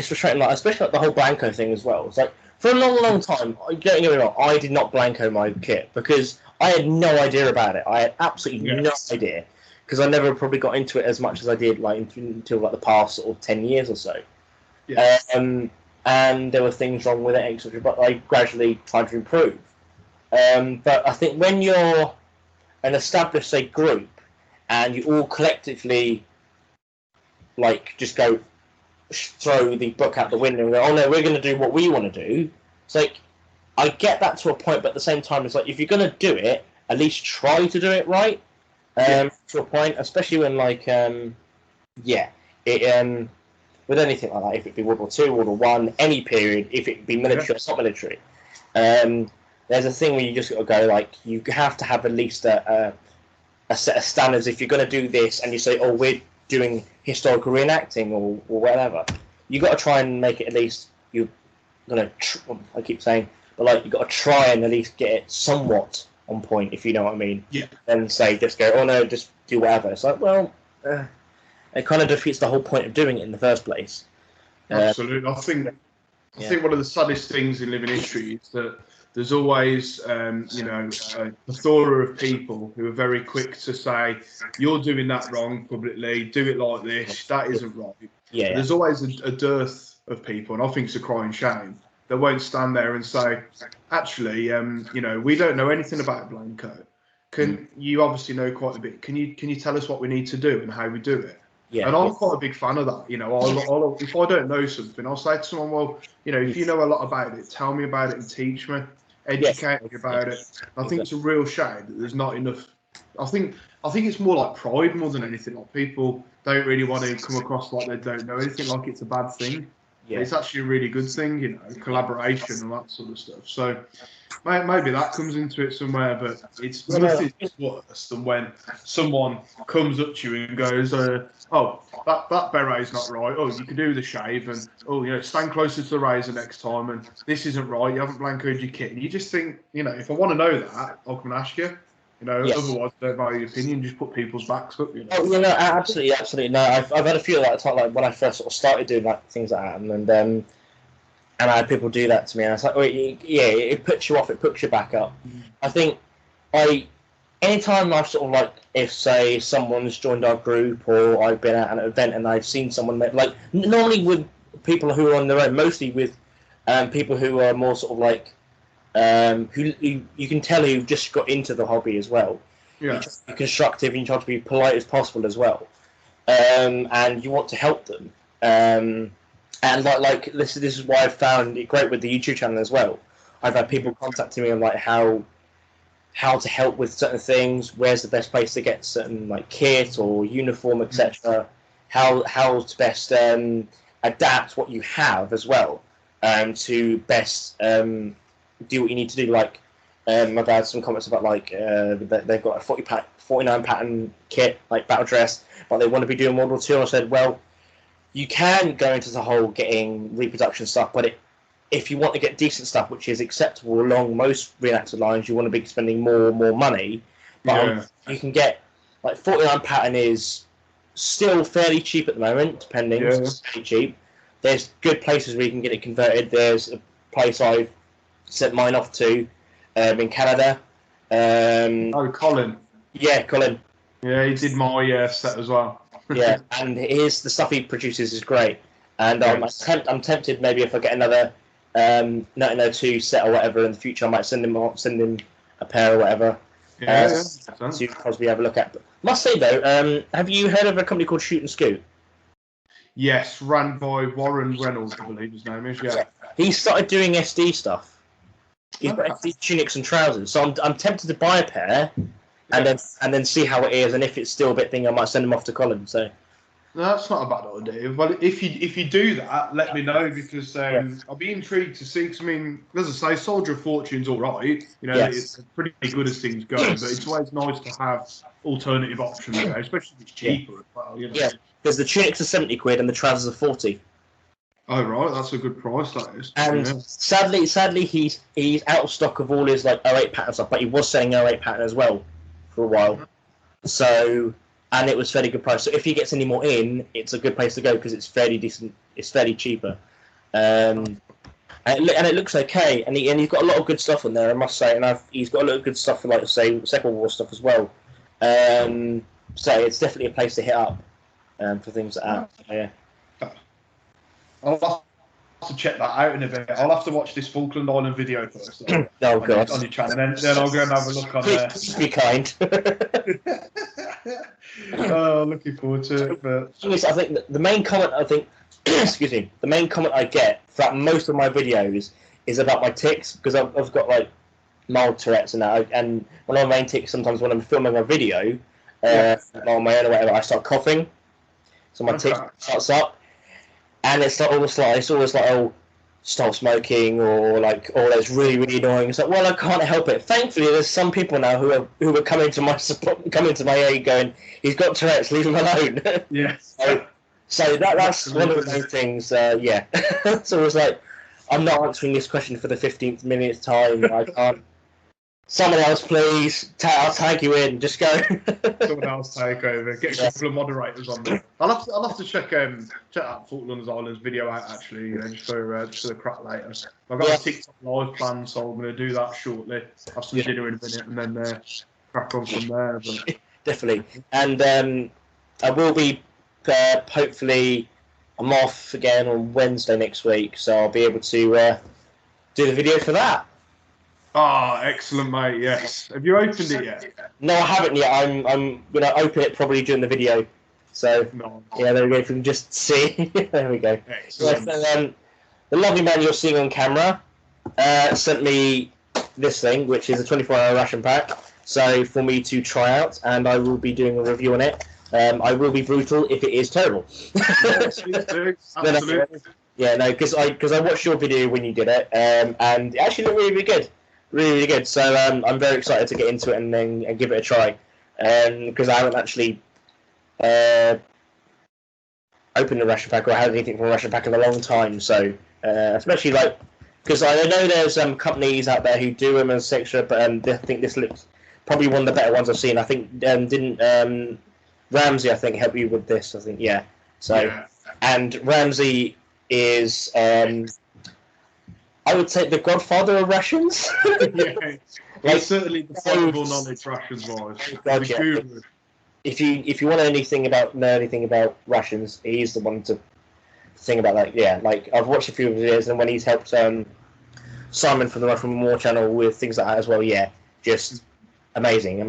frustrating. Like especially like the whole Blanco thing as well. It's like for a long time. Don't get me wrong, I did not Blanco my kit because I had no idea about it. I had absolutely no idea. Because I never probably got into it as much as I did like until like the past sort of 10 years or so. Yeah. And there were things wrong with it, etc. But I gradually tried to improve. But I think when you're an established group and you all collectively like just go throw the book out the window and go, oh no, we're going to do what we want to do. It's like I get that to a point, but at the same time, it's like if you're going to do it, at least try to do it right. To a point, especially when like with anything like that, if it be World War II, World War I, any period, if it be military or not military, there's a thing where you just got to go like you have to have at least a set of standards. If you're going to do this and you say, oh, we're doing historical reenacting or whatever, you got to try and make it at least you're gonna. I keep saying, but like you got to try and at least get it somewhat on point, if you know what I mean. Yeah. Then say, just go, oh no, just do whatever. It's like, well, it kind of defeats the whole point of doing it in the first place. Absolutely. I think one of the saddest things in living history is that there's always, a plethora of people who are very quick to say, you're doing that wrong publicly, do it like this, that isn't right. Yeah. There's always a dearth of people, and I think it's a crying shame, that won't stand there and say, actually, we don't know anything about Blanco. You obviously know quite a bit. Can you tell us what we need to do and how we do it? Yeah, and I'm quite a big fan of that. If I don't know something, I'll say to someone, well, if you know a lot about it, tell me about it and teach me, educate me about it. And I think it's a real shame that there's not enough. I think it's more like pride more than anything. Like, people don't really want to come across like they don't know anything, like it's a bad thing. Yeah. It's actually a really good thing, collaboration and that sort of stuff. So maybe that comes into it somewhere, but it's nothing worse than when someone comes up to you and goes, oh, that beret's not right. Oh, you can do the shave, and stand closer to the razor next time, and this isn't right. You haven't blancoed your kit. And you just think, if I want to know that, I'll come and ask you. Yes. Otherwise, don't value your opinion. Just put people's backs up. Oh, absolutely. No, I've had a few like that. Like when I first sort of started doing things like that, and I had people do that to me, and I was like, it puts you off. It puts you back up. I think anytime I've sort of like, if say someone's joined our group or I've been at an event and I've seen someone like, normally with people who are on their own, mostly with people who are more sort of like. Who you can tell who've just got into the hobby as well. Yeah. You try to be constructive and you try to be polite as possible as well, and you want to help them. And like this is why I've found it great with the YouTube channel as well. I've had people contacting me on like how to help with certain things, where's the best place to get certain like kit or uniform, etc. How to best adapt what you have as well, to best do what you need to do. Like I've had some comments about like they've got a 49 pattern kit, like battle dress, but they want to be doing World War II. I said, well, you can go into the whole getting reproduction stuff, but if you want to get decent stuff, which is acceptable along most reenactor lines, you want to be spending more money. But you can get like 49 pattern is still fairly cheap at the moment, depending. Yeah. It's fairly cheap. There's good places where you can get it converted. There's a place I've sent mine off to in Canada. Colin. Yeah, Colin. Yeah, he did my set as well. Yeah, and the stuff he produces is great. And I'm tempted maybe if I get another 1902 set or whatever in the future, I might send him a pair or whatever. To possibly have a look at. But must say though, have you heard of a company called Shoot and Scoot? Yes, run by Warren Reynolds, I believe his name is. Yeah. He started doing SD stuff. He's got SD tunics and trousers, so I'm tempted to buy a pair, and then see how it is, and if it's still a bit thing, I might send them off to Colin. So no, that's not a bad idea. Well, if you do that, let me know, because I'll be intrigued to see. Cause, I mean, as I say, Soldier of Fortune's all right. It's pretty good as things go, but it's always nice to have alternative options, especially if it's cheaper as well. Yeah, because the tunics are 70 quid and the trousers are 40. Oh right, that's a good price, that is. And sadly, he's out of stock of all his like 08 pattern stuff, but he was selling 08 pattern as well for a while. So, and it was fairly good price. So if he gets any more in, it's a good place to go because it's fairly decent. It's fairly cheaper, and it looks okay. And he's got a lot of good stuff on there, I must say. And he's got a lot of good stuff for like say Second World War stuff as well. So it's definitely a place to hit up for things like that. Yeah. I'll have to check that out in a bit. I'll have to watch this Falkland Island video first. Oh God! On your channel, and then I'll go and have a look on there. Please be kind. Oh, looking forward to it. But I think the main comment excuse me, the main comment I get throughout most of my videos is about my tics, because I've got like mild Tourette's and that. And one of my main tics, sometimes when I'm filming a video on my own or whatever, I start coughing, so my tic starts up. And it's always like, oh, stop smoking, or like, oh, that's really, really annoying. It's like, well, I can't help it. Thankfully, there's some people now who are coming to my support, coming to my aid, going, he's got Tourette's, leave him alone. Yes. So that's one of the main things. Yeah. So it's like, I'm not answering this question for the 15th minute time. I can't. Someone else, please. I'll tag you in. Just go. Someone else take over. Get a couple of moderators on there. I'll have to check that Falklands Islands video out actually. Just for the crack later. I've got a TikTok live plan, so I'm going to do that shortly. Have some dinner in a minute, and then crack on from there. But definitely. And I will be hopefully. I'm off again on Wednesday next week, so I'll be able to do the video for that. Ah, excellent, mate. Yes. Have you opened it yet? No, I haven't yet. I'm going to open it probably during the video. So, yeah, there we go. If you can just see. There we go. Excellent. So, the lovely man you're seeing on camera sent me this thing, which is a 24-hour ration pack. So, for me to try out, and I will be doing a review on it. I will be brutal if it is terrible. Yes, please do. Absolutely. Yeah, no, because I watched your video when you did it, and it actually looked really, really good. Really, really good. So I'm very excited to get into it and give it a try, because I haven't actually opened a ration pack or had anything from a ration pack in a long time. So especially because I know there's companies out there who do them as extra, but I think this looks probably one of the better ones I've seen. I think didn't Ramsey help you with this? I think So and Ramsey is. I would say the godfather of rations. He's certainly the followable knowledge rations wise. If you want know anything about rations, he's the one to think about that. Yeah, I've watched a few of his videos, and when he's helped Simon from the Run From More channel with things like that as well. Yeah, just amazing.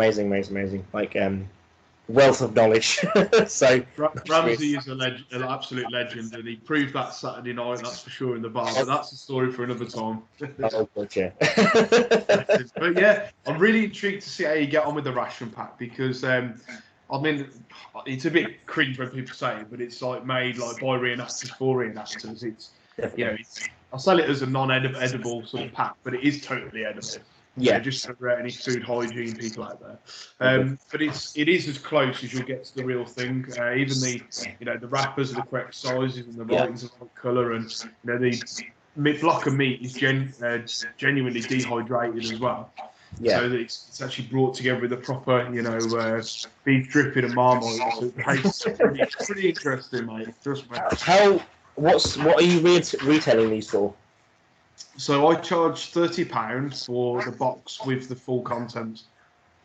Wealth of knowledge. So Ramsey is an absolute legend, and he proved that Saturday night. That's for sure in the bar. But that's a story for another time. Oh, gotcha. But yeah, I'm really intrigued to see how you get on with the ration pack because it's a bit cringe when people say it, but it's made by reenactors for reenactors. It's I'll sell it as a non-edible sort of pack, but it is totally edible. Yeah, just for any food hygiene people out there. But it is as close as you'll get to the real thing. Even the wrappers are the correct sizes and the writings are the right colour, and the block of meat is genuinely dehydrated as well. Yeah. So that it's actually brought together with a proper, beef dripping and marmite. So it tastes pretty interesting, mate. Trust me. What are you retailing these for? So I charge £30 for the box with the full contents.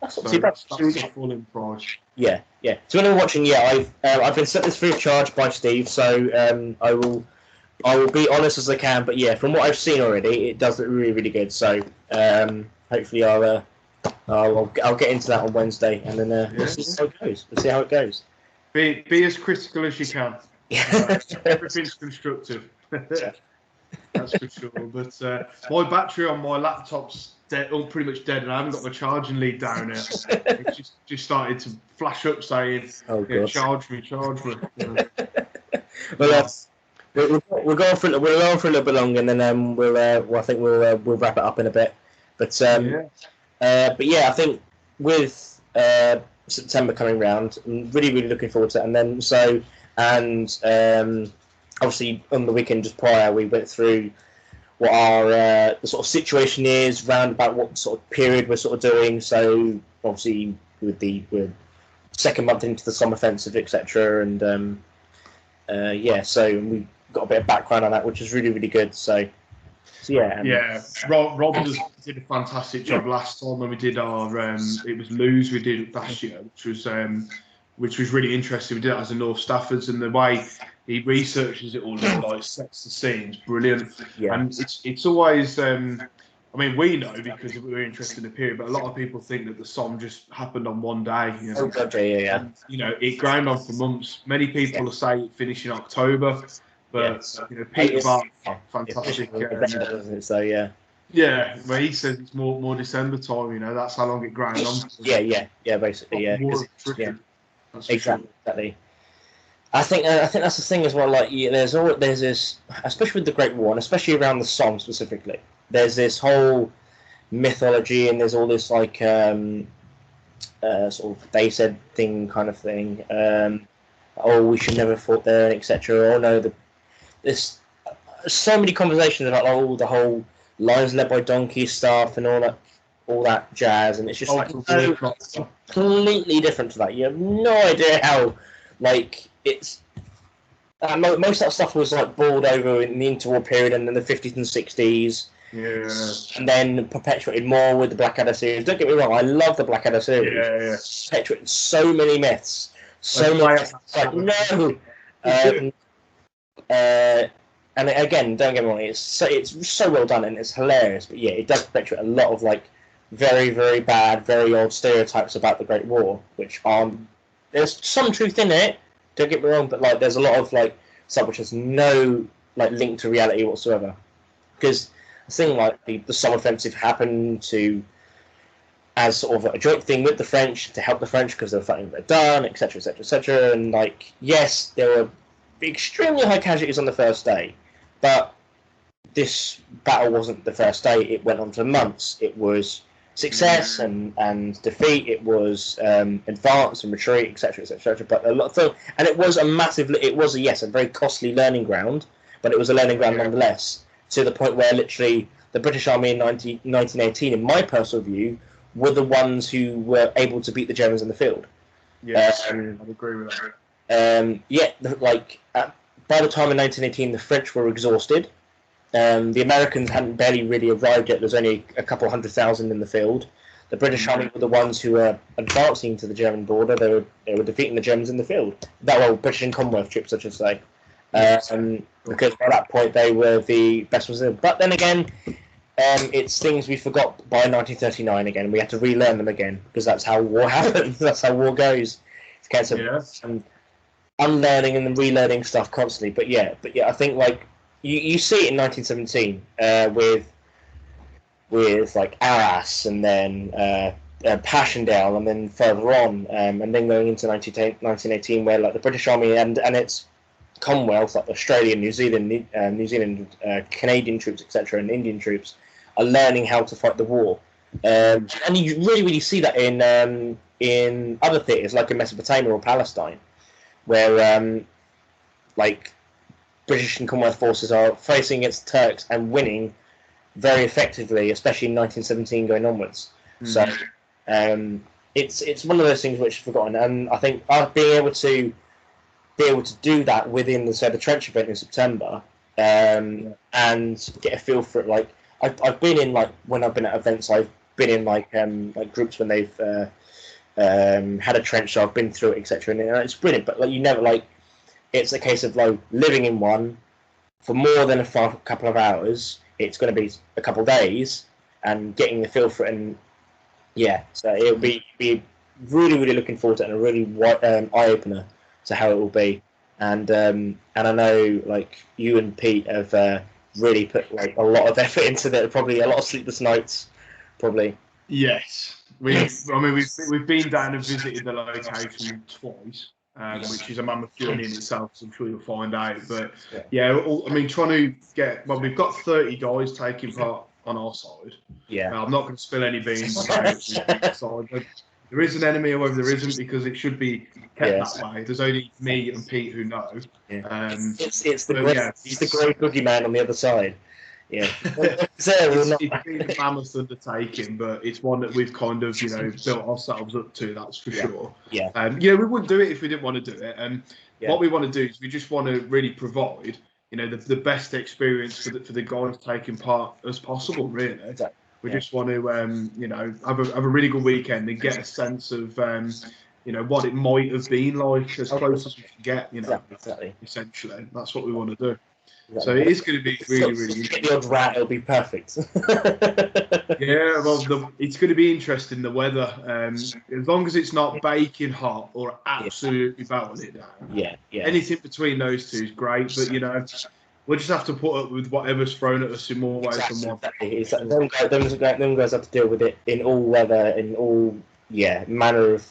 That's not too bad. That's the full in price. Yeah. So when I'm watching, I've been set this free of charge by Steve, so I will be honest as I can. But yeah, from what I've seen already, it does look really, really good. So hopefully I'll get into that on Wednesday, and then we'll see how it goes. We'll see how it goes. Be as critical as you can. Everything's constructive. That's for sure. But my battery on my laptop's dead, pretty much dead, and I haven't got my charging lead down yet. It just started to flash up saying, "Charge me." Well, we'll go on for a little bit longer, and then I think we'll wrap it up in a bit. But I think with September coming round, I'm really, really looking forward to it. And then obviously on the weekend just prior, we went through what our the sort of situation is round about what sort of period we're sort of doing. So obviously we're second month into the summer offensive, etc. And so we got a bit of background on that, which is really, really good. So Rob did a fantastic job last time when we did our it was Lose we did last year, which was really interesting. We did it as a North Staffords, and the way he researches it all and sets the scenes brilliant. Yeah. And it's always we know because we're interested in the period, but a lot of people think that the Somme just happened on one day. Oh, okay, yeah. And, it ground on for months. Many people say it finished in October, but Peter Bart, fantastic. So yeah. Yeah, but he says it's more December time. That's how long it ground on. Yeah, basically, yeah. Exactly. I think that's the thing as well. There's this, especially with the Great War, and especially around the Somme specifically. There's this whole mythology, and there's all this sort of they said thing kind of thing. We should never have fought there, etc. There's so many conversations about the whole lives led by donkeys stuff and all that all that jazz, and it's just like Ultimate so completely different to that. You have no idea how, like, it's. Most of that stuff was like boiled over in the interwar period and then the 50s and 60s. Yeah. And then perpetuated more with the Blackadder series. Don't get me wrong, I love the Blackadder series. Yeah. Perpetuated so many myths. So many myths. Like, no! And again, don't get me wrong, it's so well done and it's hilarious. But yeah, it does perpetuate a lot of like very, very bad, very old stereotypes about the Great War, which are... There's some truth in it, don't get me wrong, but like there's a lot of like stuff which has no like link to reality whatsoever. Because the thing like the Somme offensive happened as sort of a joint thing with the French to help the French because they were fighting Verdun, etc., etc., etc. And like, yes, there were extremely high casualties on the first day, but this battle wasn't the first day. It went on for months. It was success and defeat. It was advance and retreat, etc., etc. But a lot of and it was a massive. It was a very costly learning ground, but it was a learning ground nonetheless. To the point where literally the British Army in 1918, in my personal view, were the ones who were able to beat the Germans in the field. Yes, I agree with that. By the time in 1918, the French were exhausted. The Americans hadn't barely really arrived yet. There's only a couple 100,000 in the field. The British Army were the ones who were advancing to the German border. They were defeating the Germans in the field. British and Commonwealth troops, I should say. Because by that point they were the best ones. But then again, it's things we forgot by 1939 again. We had to relearn them again because that's how war happens. That's how war goes. It's kind of unlearning and then relearning stuff constantly. But yeah, I think like you see it in 1917 with like Arras and then Passchendaele and then further on, and then going into 1918 where like the British Army and its Commonwealth, like Australia, New Zealand, Canadian troops, etc., and Indian troops, are learning how to fight the war. And you really see that in other theatres, like in Mesopotamia or Palestine, where like British and Commonwealth forces are facing against Turks and winning very effectively, especially in 1917 going onwards. So it's one of those things which is forgotten, and I think being able to do that within the trench event in September, and get a feel for it. Like I've been in like when I've been at events, I've been in like groups when they've had a trench, so I've been through it, etc. And it's brilliant. But like you never like, it's a case of like living in one for more than a couple of hours. It's going to be a couple of days and getting the feel for it. And yeah, so it'll be really looking forward to it and a really eye opener to how it will be, and I know like you and Pete have really put like a lot of effort into that. Probably a lot of sleepless nights. Probably. Yes, we've been down and visited the location twice, which is a mammoth journey in itself. So I'm sure you'll find out. But trying to get we've got 30 guys taking part on our side. Yeah. I'm not going to spill any beans. There is an enemy, however there isn't, because it should be kept that way. There's only me and Pete who know. Yeah. It's the great boogeyman on the other side. Yeah. It's been a mammoth undertaking, but it's one that we've kind of built ourselves up to. That's for sure. Yeah. We wouldn't do it if we didn't want to do it. And what we want to do is we just want to really provide the best experience for the guys taking part as possible. Really. Exactly. We just want to, have a really good weekend and get a sense of, what it might have been like as close as we can get, Exactly. Essentially. That's what we want to do. Exactly. So it is going to be really interesting. Get the odd rat, it'll be perfect. It's going to be interesting, the weather. As long as it's not baking hot or absolutely battling it down. Yeah. Anything between those two is great, but, we'll just have to put up with whatever's thrown at us in more ways than one. Them guys have to deal with it in all weather, in all manner of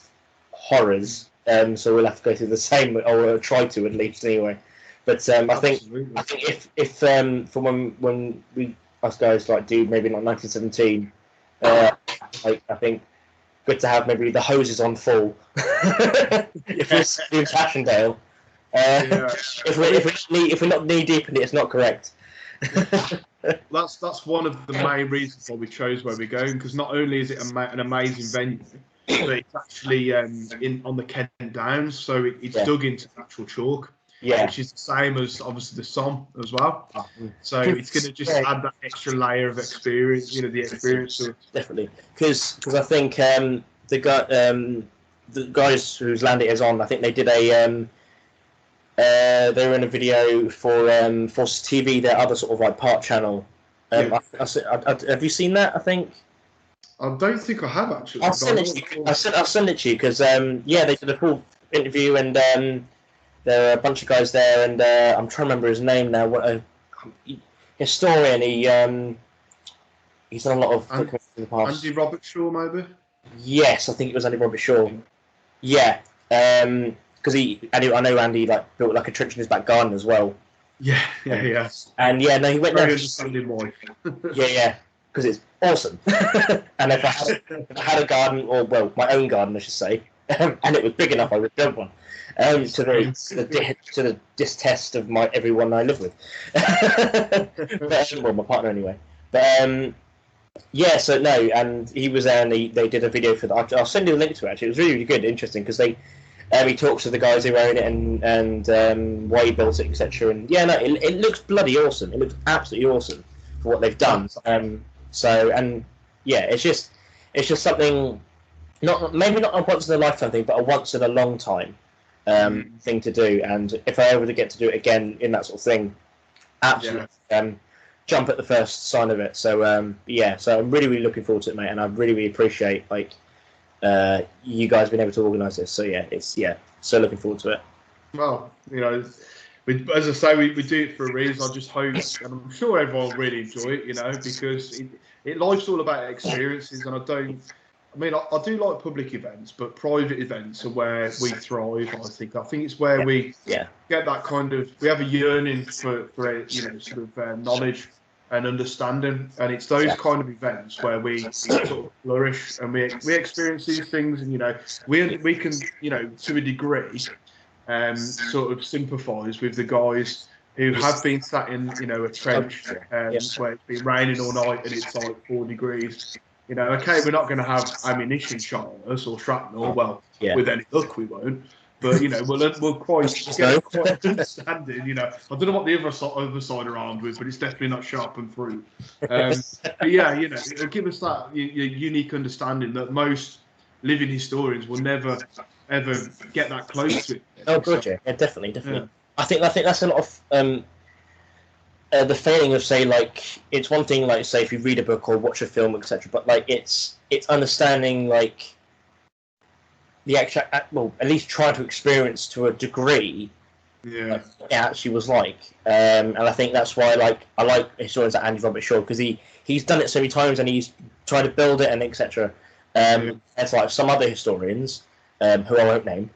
horrors. So we'll have to go through the same, or try to at least anyway. But I think if from when we us guys like do maybe like 1917, I think good to have maybe the hoses on full. If it's in Passchendaele. If we're not knee deep in it, it's not correct. that's one of the main reasons why we chose where we're going, because not only is it an amazing venue, but it's actually in on the Kent Downs, so it's dug into natural chalk, which is the same as obviously the Somme as well. So it's going to just add that extra layer of experience, the experience to it. Definitely, because I think the guys whose land it is on, I think they did a they were in a video for TV, their other sort of like part channel. Have you seen that? I think. I don't think I have actually. I'll send it to you because they did a full interview and there are a bunch of guys there and I'm trying to remember his name now. What a historian. He's done a lot of in the past. Andy Robertshaw, maybe. Yes, I think it was Andy Robertshaw. Yeah, because I know Andy like built like a church in his back garden as well. Yeah. And he went there. Very understanding wife. yeah, because it's awesome. And if I had a garden, or well, my own garden, I should say, and it was big enough, I would build one. To the distaste of everyone I live with. Well, my partner anyway. But so no, and he was there, and they did a video for that. I'll send you the link to it. Actually, it was really, really good, interesting, because he talks to the guys who own it and why he built it, etc. And it looks bloody awesome. It looks absolutely awesome for what they've done. It's just something, maybe not a once in a lifetime thing, but a once in a long time thing to do. And if I ever get to do it again in that sort of thing, absolutely. Jump at the first sign of it. So so I'm really, really looking forward to it, mate, and I really, really appreciate you guys being able to organise this. So so looking forward to it. Well, as I say, we do it for a reason. I just hope, and I'm sure everyone will really enjoy it, because life's all about experiences, and I do like public events, but private events are where we thrive. I think it's where we get that kind of, we have a yearning for knowledge and understanding, and it's those kind of events where we sort of flourish and we experience these things, and we can to a degree sort of sympathise with the guys who have been sat in a trench where it's been raining all night and it's like 4 degrees. Okay, we're not going to have ammunition shot on us or shrapnel. Well, with any luck, we won't. But we'll quite understanding. I don't know what the other side are armed with, but it's definitely not sharp and through. But it'll give us that unique understanding that most living historians will never ever get that close to it. Oh, good, yeah, definitely. Yeah. I think that's a lot of the feeling of, say, like, it's one thing, like, say, if you read a book or watch a film, etc., but like it's understanding, like, the actual, well, at least trying to experience to a degree what it actually was like. And I think that's why, like, I like historians like Andy Robertshaw, because he's done it so many times and he's tried to build it and etc. It's like some other historians who I won't name,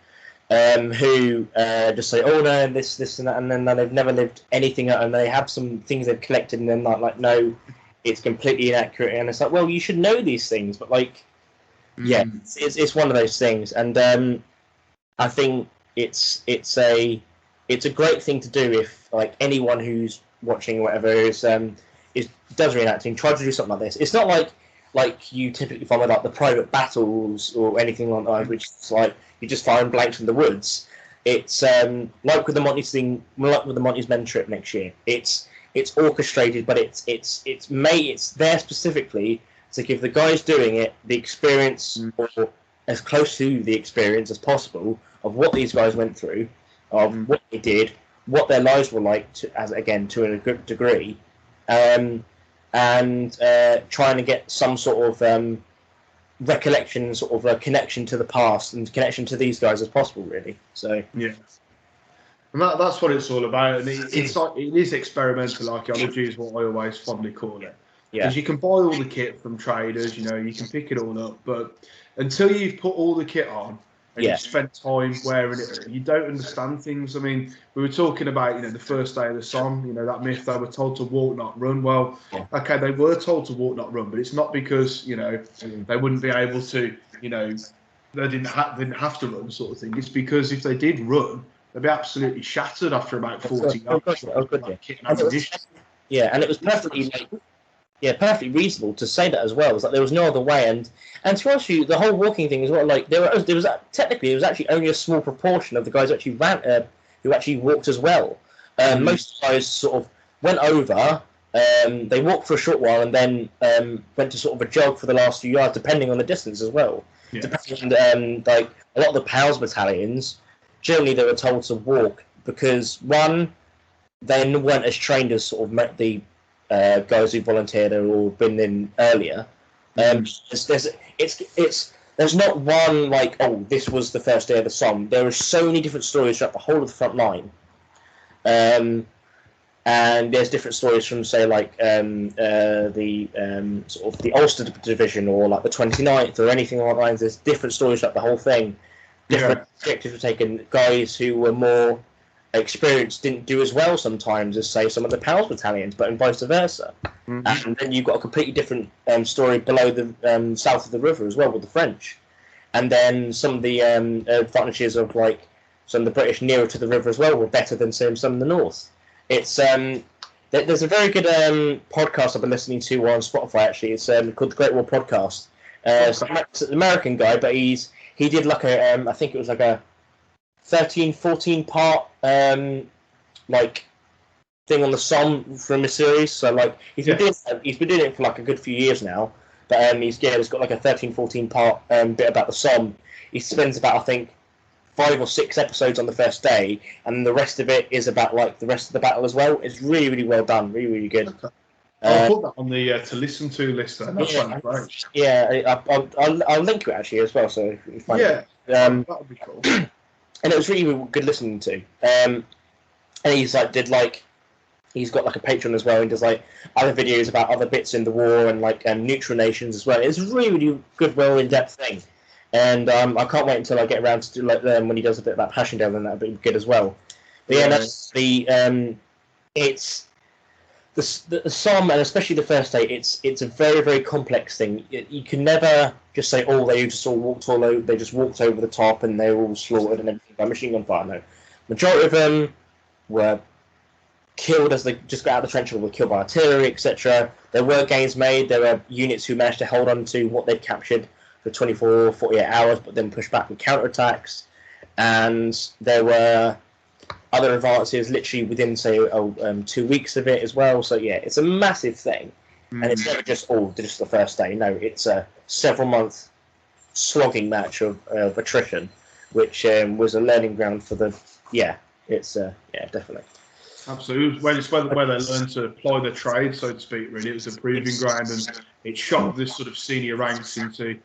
who just say, oh no, this and that, and then they've never lived anything, and they have some things they've collected, and then like no, it's completely inaccurate, and it's like, well, you should know these things, but like, it's one of those things, and I think it's a great thing to do if, like, anyone who's watching or whatever does reenacting, try to do something like this. It's not like you typically follow like the private battles or anything like that, which is like you're just firing blanks in the woods. It's like with the Montys thing, like with the Montys Men trip next year. It's orchestrated, but it's there specifically to give the guys doing it the experience, or as close to the experience as possible, of what these guys went through, of what they did, what their lives were like, to a good degree, and trying to get some sort of recollection, sort of a connection to the past and connection to these guys as possible, really. So yeah, and that's what it's all about. And it is experimental archaeology, is what I always fondly call it. Because you can buy all the kit from traders, you can pick it all up, but until you've put all the kit on and you've spent time wearing it, you don't understand things. I mean, we were talking about, the first day of the Somme, that myth, they were told to walk, not run. Well, okay, they were told to walk, not run, but it's not because, they wouldn't be able to, they didn't have to run, sort of thing. It's because if they did run, they'd be absolutely shattered after about 40 yards. Yeah, and it was perfectly perfectly reasonable to say that as well. It was like there was no other way, and to be honest with you, the whole walking thing as well. Like there was technically it was actually only a small proportion of the guys who actually who actually walked as well. Most guys sort of went over. They walked for a short while and then went to sort of a jog for the last few yards, depending on the distance as well. Yeah. Depending, like a lot of the PALS battalions, generally they were told to walk because one, they weren't as trained as sort of the guys who volunteered or been in earlier. There's not one like, oh, this was the first day of the Somme. There are so many different stories throughout the whole of the front line. And there's different stories from, say, like the sort of the Ulster Division or like the 29th or anything along the lines. There's different stories throughout the whole thing. Different objectives were taken. Guys who were more experienced didn't do as well sometimes as, say, some of the PALS battalions, but and vice versa. And then you've got a completely different story below the south of the river as well with the French. And then some of the advantages of like some of the British nearer to the river as well were better than some in the north. It's there's a very good podcast I've been listening to on Spotify actually. It's called the Great War Podcast. It's an American guy, but he did like a I think it was like a 13-14 part like thing on the Somme from a series. So like he's been doing it for like a good few years now. But he's got like a 13-14 part bit about the Somme. He spends about I think 5 or 6 episodes on the first day, and the rest of it is about like the rest of the battle as well. It's really, really well done, really, really good. Okay. I'll put that on the to listen to list then. That sounds great. Yeah, I'll link to it actually as well. So if you find it. That would be cool. And it was really, really good listening to. And he's got like a Patreon as well, and does like other videos about other bits in the war and like neutral nations as well. It's a really, really good, well in depth thing. And I can't wait until I get around to do like when he does a bit about Passchendaele, and that'll be good as well. But yeah, that's it's the Somme, and especially the first day. It's a very, very complex thing. You can never just say, oh, they just all walked over the top and they were all slaughtered and everything by machine gun fire. No, majority of them were killed as they just got out of the trench, or were killed by artillery, etc. There were gains made. There were units who managed to hold on to what they'd captured for 24 or 48 hours, but then pushed back with counterattacks. And there were other advances literally within, say, 2 weeks of it as well. So, yeah, it's a massive thing. And it's never just the first day. No, it's a several-month slogging match of attrition, which was a learning ground for the... Yeah, it's... yeah, definitely. Absolutely. Well, it's where they learn to apply their trade, so to speak, really. It was a proving ground, and it shocked this sort of senior ranks into,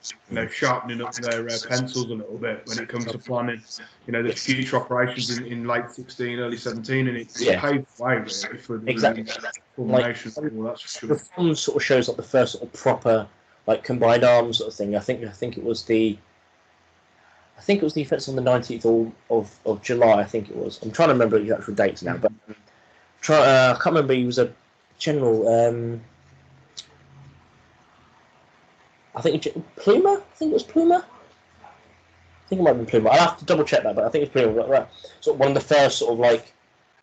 sharpening up their pencils a little bit when it comes to planning, the future operations in late 16, early 17, and it paved the way, really, for the formation and all that sort of The film sort of shows like the first sort of proper, like, combined arms sort of thing. I think it was the offence on the 19th of July, I think it was. I'm trying to remember the actual dates now, but I can't remember. He was a general. I think Plumer. I think it was Plumer. I think it might have been Plumer. I'll have to double check that, but I think it's Plumer. Right. So one of the first sort of like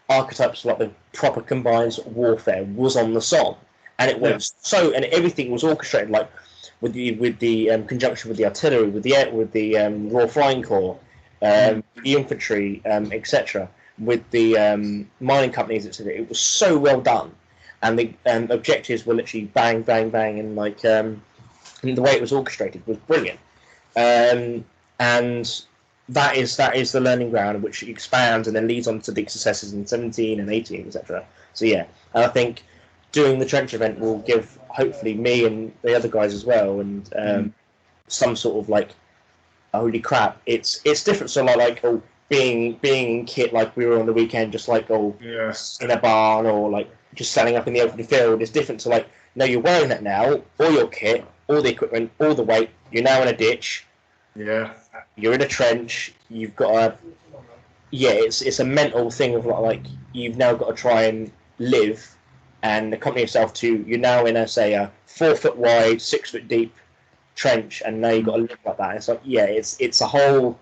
archetypes of like the proper combined sort of warfare was on the Somme, and it went and everything was orchestrated like with the conjunction with the artillery, with the Royal Flying Corps, the infantry, etc. With the mining companies, etc. It was so well done, and the objectives were literally bang, bang, bang, and like and the way it was orchestrated was brilliant. And that is the learning ground, which expands and then leads on to big successes in 17 and 18, etc. So yeah, and I think doing the trench event will give hopefully me and the other guys as well, and some sort of like, holy crap, it's different. So like being in kit like we were on the weekend, just like in a barn or like just standing up in the open field is different to like, no, you're wearing that now, all your kit, all the equipment, all the weight, you're now in a ditch, you're in a trench, you've got it's a mental thing of like you've now got to try and live and accompany yourself to, you're now in a 4 foot wide, 6 foot deep trench, and now you've got to live like that. It's like it's a whole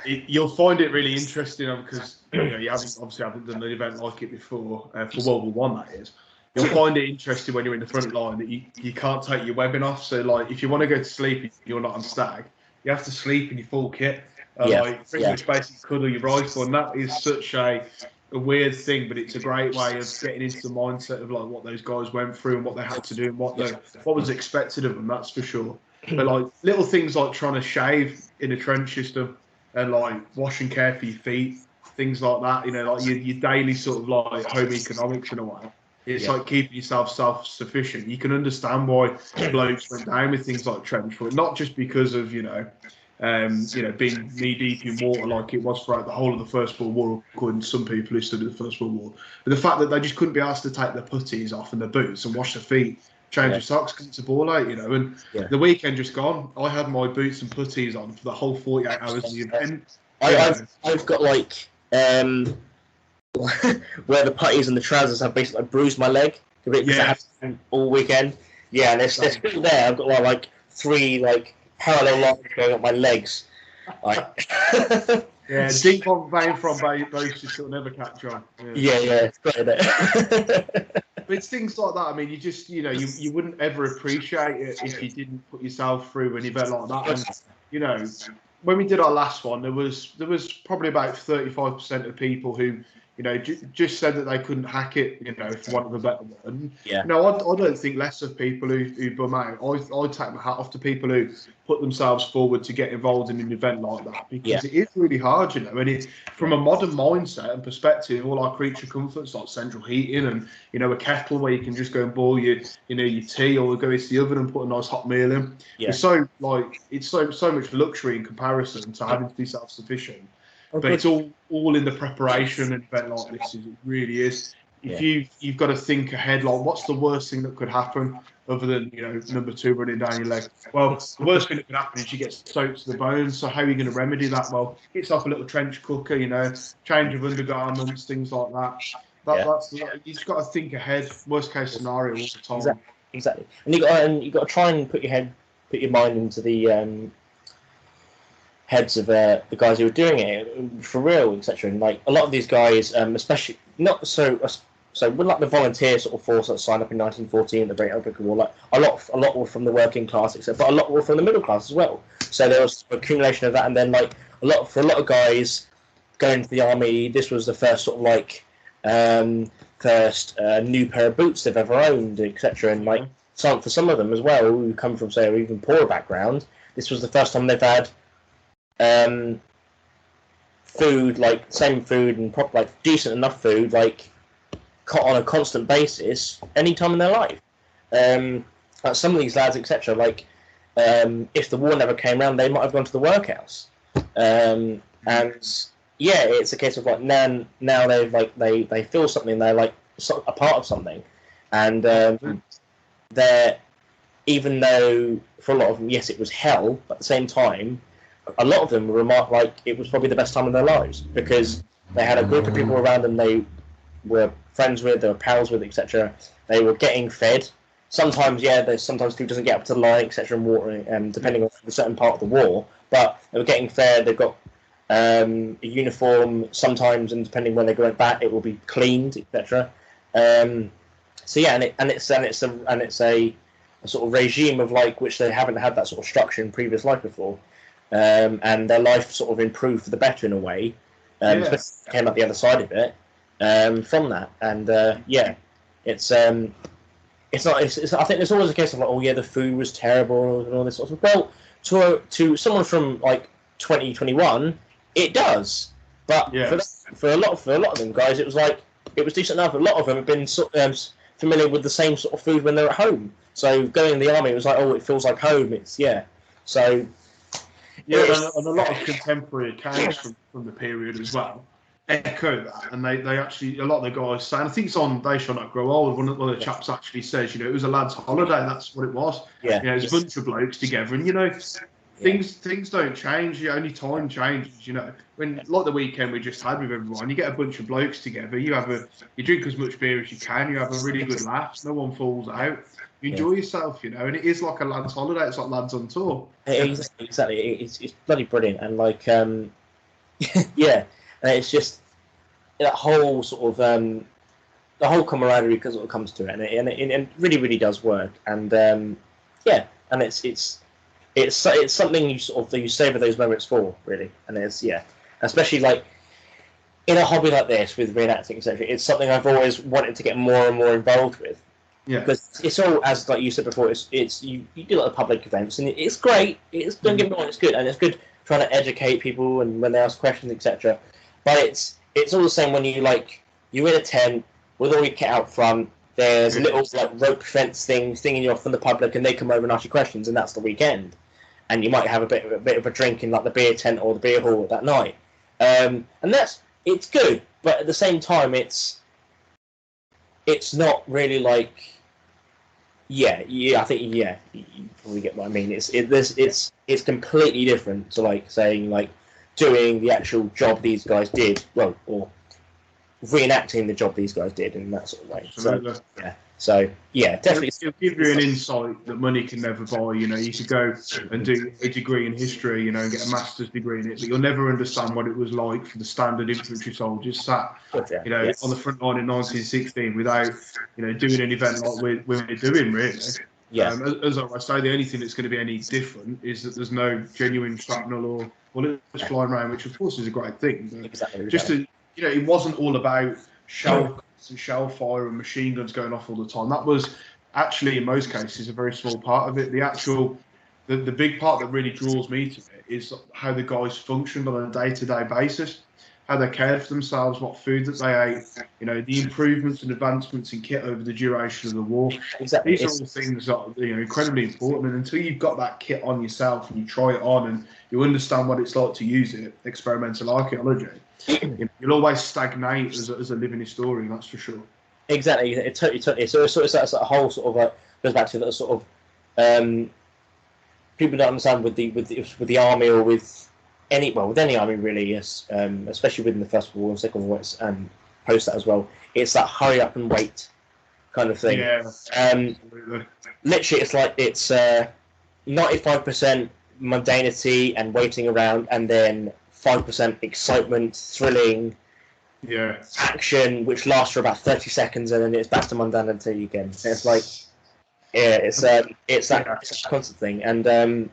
You'll find it really interesting because you haven't done an event like it before for World War One. That is, you'll find it interesting when you're in the front line that you can't take your webbing off. So like, if you want to go to sleep, and you're not on stag, you have to sleep in your full kit. Like pretty much basically cuddle your rifle, and that is such a weird thing, but it's a great way of getting into the mindset of like what those guys went through and what they had to do and what was expected of them. That's for sure. But like little things like trying to shave in a trench system and like wash and care for your feet, things like that. Like your daily sort of like home economics in a way. It's like keeping yourself self-sufficient. You can understand why blokes went down with things like trench foot, not just because of being knee-deep in water like it was throughout the whole of the First World War, according to some people who studied the First World War. But the fact that they just couldn't be asked to take their puttees off and their boots and wash their feet, change their socks because it's a ball out, and the weekend just gone. I had my boots and puttees on for the whole 48 hours of the event. I've got like where the puttees and the trousers have basically bruised my leg because I had them all weekend. Yeah, and it's still there. I've got like 3 like parallel lines going up my legs. Deep on vein from those just will never catch on. It's great, isn't it? But it's things like that. I mean, you just you wouldn't ever appreciate it if you didn't put yourself through an event like that. And when we did our last one, there was probably about 35% of people who just said that they couldn't hack it, for want of a better word. I don't think less of people who bum out. I take my hat off to people who put themselves forward to get involved in an event like that because it is really hard, and from a modern mindset and perspective, all our creature comforts like central heating and, a kettle where you can just go and boil your tea or go into the oven and put a nice hot meal in. It's so much luxury in comparison to having to be self-sufficient. But it's all in the preparation and event like this. It really is. If you've got to think ahead, like what's the worst thing that could happen other than number 2 running down your leg? Well, the worst thing that could happen is you get soaked to the bone. So how are you going to remedy that? Well, get yourself a little trench cooker, change of undergarments, things like that. That's you just got to think ahead. Worst case scenario all the time. Exactly. And you got to try and put your mind into the heads of the guys who were doing it for real, etc. And like a lot of these guys, especially not so with like the volunteer sort of force that signed up in 1914 at the Great Epic War, like a lot were from the working class, etc. But a lot were from the middle class as well. So there was an accumulation of that, and then like for a lot of guys going to the army, this was the first sort of like first new pair of boots they've ever owned, etc. And like for some of them as well, who come from say an even poorer background, this was the first time they've had food, like same food and like decent enough food, like on a constant basis any time in their life. Like some of these lads, etc. Like if the war never came around, they might have gone to the workhouse. And it's a case of like now they've like they feel something, they're like a part of something, and they're, even though for a lot of them, yes, it was hell, but at the same time, a lot of them remarked like it was probably the best time of their lives because they had a group of people around them they were friends with, they were pals with, etc. They were getting fed. Sometimes, sometimes food doesn't get up to the line, etc. and water, depending on a certain part of the war. But they were getting fed. They've got a uniform. Sometimes, and depending when they go back, it will be cleaned, etc. It's a sort of regime of like which they haven't had that sort of structure in previous life before. And their life sort of improved for the better in a way. Especially came out the other side of it from that, and I think there's always a case of like, the food was terrible and all this sort of. Well, to someone from like 2021, it does, but for a lot of them guys, it was decent enough. A lot of them have been familiar with the same sort of food when they're at home. So going in the army, it was like, it feels like home. So. And a lot of contemporary accounts from the period as well echo that, and they actually, a lot of the guys say, and I think it's on They Shall Not Grow Old, one of the chaps actually says, it was a lad's holiday, that's what it was. It was a bunch of blokes together, and things don't change, only time changes, when like the weekend we just had with everyone, you get a bunch of blokes together, you drink as much beer as you can, you have a really good laugh, no one falls out. You enjoy yourself, and it is like a lad's holiday. It's like lads on tour. Exactly. It's bloody brilliant, and like Yeah, and it's just that whole sort of the whole camaraderie sort of comes to it, and it really really does work. And yeah, and it's something you sort of you savor those moments for, really. And it's especially like in a hobby like this with reenacting, etc. It's something I've always wanted to get more and more involved with. Yeah. Because it's all, as like you said before, it's you do a lot of public events, and it's great. Don't get me wrong, it's good, and it's good trying to educate people and when they ask questions, etc. But it's all the same when you're in a tent with all your kit out front. There's a little like rope fence thing stinging you off from the public, and they come over and ask you questions, and that's the weekend. And you might have a bit of a drink in like the beer tent or the beer hall that night, and it's good. But at the same time, it's not really like. I think you probably get what I mean. It's completely different to like saying like doing the actual job these guys did, or reenacting the job these guys did in that sort of way. Absolutely. So definitely. It'll give you an insight that money can never buy. You know, you could go and do a degree in history, and get a master's degree in it, but you'll never understand what it was like for the standard infantry soldiers sat, on the front line in 1916 without, doing an event like we're doing, really. Yeah. As I say, the only thing that's going to be any different is that there's no genuine shrapnel or bullets flying around, which of course is a great thing. But exactly. It wasn't all about shell and shell fire and machine guns going off all the time. That was actually, in most cases, a very small part of it. The big part that really draws me to it is how the guys functioned on a day-to-day basis, how they cared for themselves, what food that they ate, the improvements and advancements in kit over the duration of the war. Exactly. These are all things that are incredibly important. And until you've got that kit on yourself and you try it on and you understand what it's like to use it, experimental archaeology, you'll always stagnate as a living historian, that's for sure. Exactly. It totally. So it's that whole sort of goes back to that sort of people don't understand with the army or with any army really, yes, especially within the First World War and Second World War, post that as well. It's that hurry up and wait kind of thing. Yeah. Literally, it's like it's 95% mundanity and waiting around, and then 5% excitement, thrilling, action, which lasts for about 30 seconds, and then it's back to mundanity again. And it's like, it's that constant thing, and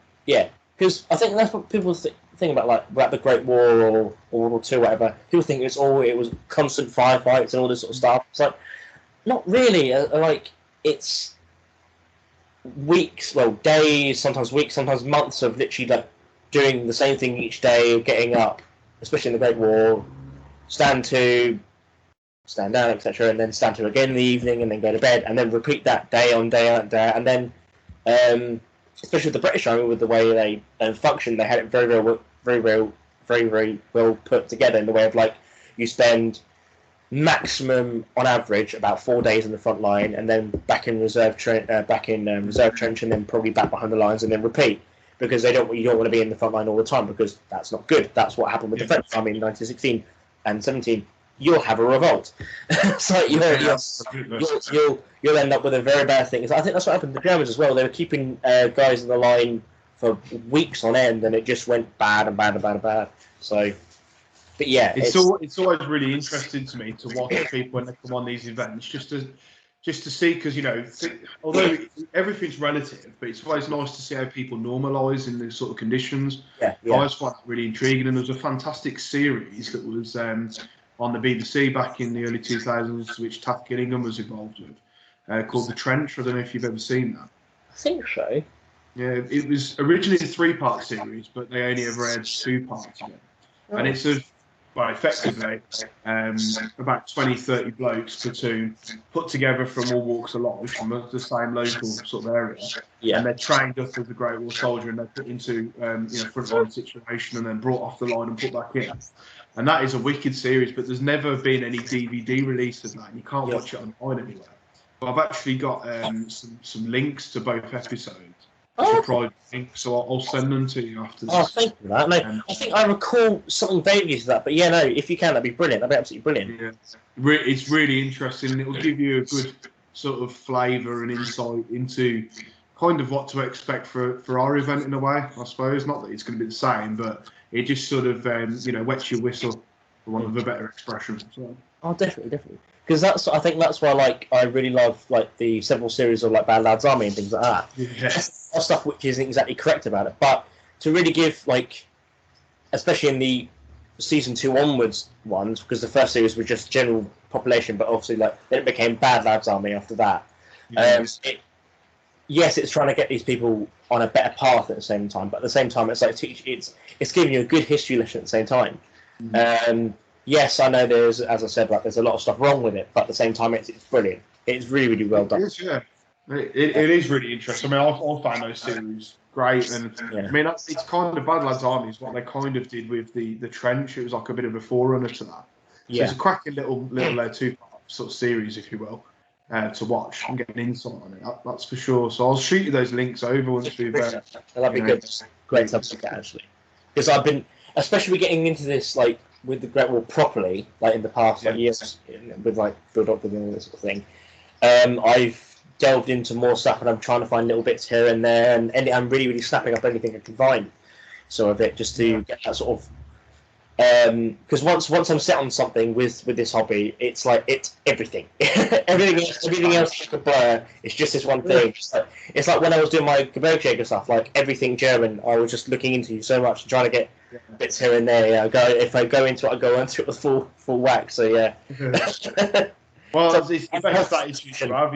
because I think that's what people think about the Great War or World War II, whatever. People think it was constant firefights and all this sort of stuff. It's like, not really. Like, it's weeks, days, sometimes weeks, sometimes months of literally like doing the same thing each day, getting up, especially in the Great War, stand to, stand down, etc., and then stand to again in the evening, and then go to bed, and then repeat that day on day out day, and then, especially with the British Army, with the way they function, they had it very well put together in the way of like you spend maximum on average about 4 days in the front line, and then back in reserve trench, and then probably back behind the lines, and then repeat. Because you don't want to be in the front line all the time, because that's not good. That's what happened with the French Army in 1916 and 17. You'll have a revolt. So you'll end up with a very bad thing. So I think that's what happened to the Germans as well. They were keeping guys in the line for weeks on end, and it just went bad and bad and bad and bad. So, but yeah, it's always really interesting to me to watch people when they come on these events, just to see, because although everything's relative, but it's always nice to see how people normalise in these sort of conditions. I always find it really intriguing, and there was a fantastic series that was on the BBC back in the early 2000s, which Taff Gillingham was involved with, called The Trench. I don't know if you've ever seen that. I think so. Yeah, it was originally a 3-part series, but they only ever had 2 parts of it. Oh. And it's effectively about 20-30 blokes platoon put together from all walks of life, from the same local sort of area, and they're trained up as a Great War soldier, and they're put into front-line situation and then brought off the line and put back in. And that is a wicked series, but there's never been any DVD release of that, and you can't watch it online anywhere. But I've actually got some links to both episodes. Private links, so I'll send them to you after this. Oh, thank you for that. No, I think I recall something vaguely to that, but if you can, that'd be brilliant. That'd be absolutely brilliant. Yeah. It's really interesting. It'll give you a good sort of flavour and insight into kind of what to expect for our event in a way, I suppose. Not that it's going to be the same, but it just sort of wets your whistle, for want of a better expression. So. Oh, definitely. Because I think that's why I really love the several series of Bad Lads Army and things like that. Yeah. Stuff which isn't exactly correct about it, but to really give especially in the season 2 onwards ones, because the first series was just general population, but obviously then it became Bad Lads Army after that. Yes. Yes, it's trying to get these people on a better path at the same time, but at the same time, it's it's giving you a good history lesson at the same time. Mm-hmm. Yes, I know there's, as I said, there's a lot of stuff wrong with it, but at the same time, it's brilliant. It's really, really well done. It is, yeah. It is really interesting. I mean, I found those series great, and I mean, it's kind of Bad Lads Army is what they kind of did with the Trench. It was like a bit of a forerunner to that. So it's a cracking little 2-part sort of series, if you will, to watch and get an insight on it. That's for sure. So I'll shoot you those links over once we've. That'd be good. Great subject actually, because I've been, especially getting into this with the Great War properly, in the past years, with build up with all this sort of thing. I've delved into more stuff, and I'm trying to find little bits here and there, and I'm really, really snapping up anything I can find. So of it, just to get that sort of. Because once I'm set on something with this hobby, it's it's everything. everything else is a blur. It's just this one thing. It's like when I was doing my Gebirgsjäger stuff, everything German. I was just looking into so much and trying to get bits here and there. Yeah, if I go into it, I go into it with full whack. So yeah. Well, it's the best attitude to have,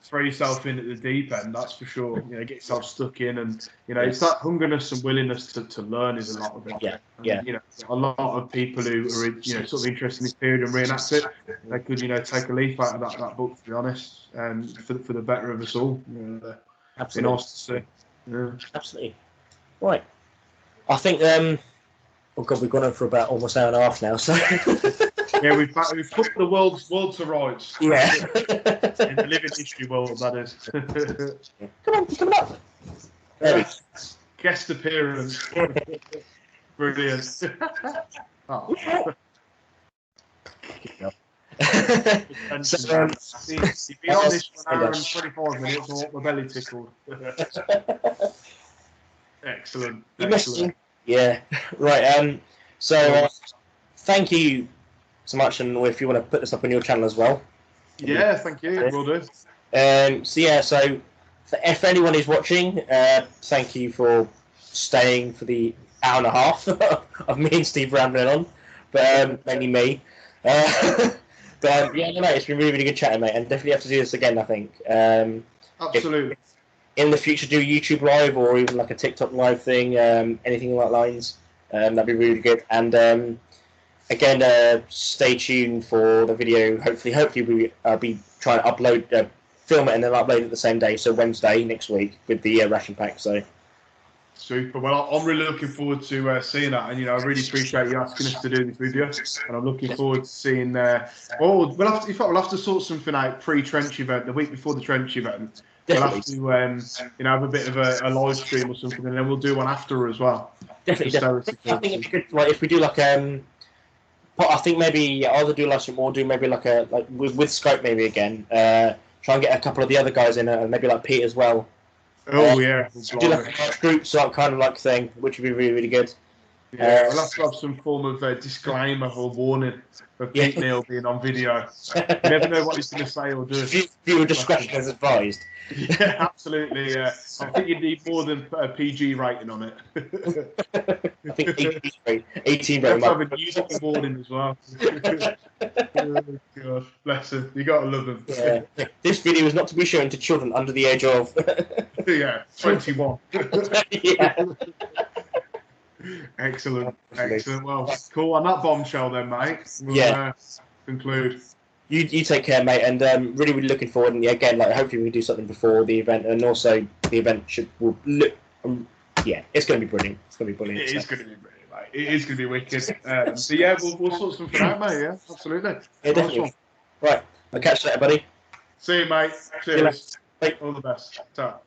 throw yourself in at the deep end, that's for sure. Get yourself stuck in, and it's that hungerness and willingness to learn is a lot of it. Yeah. A lot of people who are sort of interested in this period and reenact it, they could take a leaf out of that book, to be honest, for the better of us all. Absolutely. Nice to see. Yeah. Absolutely. Right. I think oh god, we've gone on for about almost an hour and a half now, so. Yeah, we've put the world to rights. Yeah. In the living history world, that is. Come on. There we go. Guest appearance. Brilliant. Oh. So, you've been on this for an hour and 25 minutes, or my belly tickled. Excellent. Yeah. Right. So, thank you so much, and if you want to put this up on your channel as well. Yeah, thank you. Will do. So if anyone is watching, thank you for staying for the hour and a half of me and Steve rambling on, but mainly me. But it's been really, really good chatting, mate, and definitely have to do this again, I think. Absolutely. In the future, do YouTube live or even a TikTok live thing, anything along that lines. That'd be really good. And again, stay tuned for the video. Hopefully we'll be trying to upload, film it and then upload it the same day. So Wednesday next week with the ration pack. So super. Well, I'm really looking forward to seeing that, and I really appreciate you asking us to do this video. And I'm looking forward to seeing. We'll have to sort something out pre-trench event, the week before the trench event. definitely. We'll have to have a bit of a live stream or something, and then we'll do one after as well. Definitely. I think if you could, if we do I think maybe either do live stream or do maybe with scope maybe again. Try and get a couple of the other guys in, maybe Pete as well. Oh yeah, do a group kind of thing, which would be really, really good. Yeah, we'll have to have some form of disclaimer or warning of Pete Neal being on video. You never know what he's going to say or do. Viewer discretion is advised. Yeah, absolutely. Yeah, I think you need more than a PG rating on it. I think 18 very much. Have a music warning as well. Oh, God, bless him. You got to love him. Yeah. This video is not to be shown to children under the age of 21. Yeah. Excellent. Well, cool. On that bombshell, then, mate. We'll conclude. You take care, mate, and really, really looking forward. And again, hopefully we can do something before the event, and also the event will look. It's going to be brilliant. It's going to be brilliant. It is going to be brilliant, mate. It is going to be wicked. So yeah, we'll sort something out, mate. Yeah, absolutely. Yeah, definitely. Right, I'll catch you later, buddy. See you, mate. Cheers. All the best. Ta.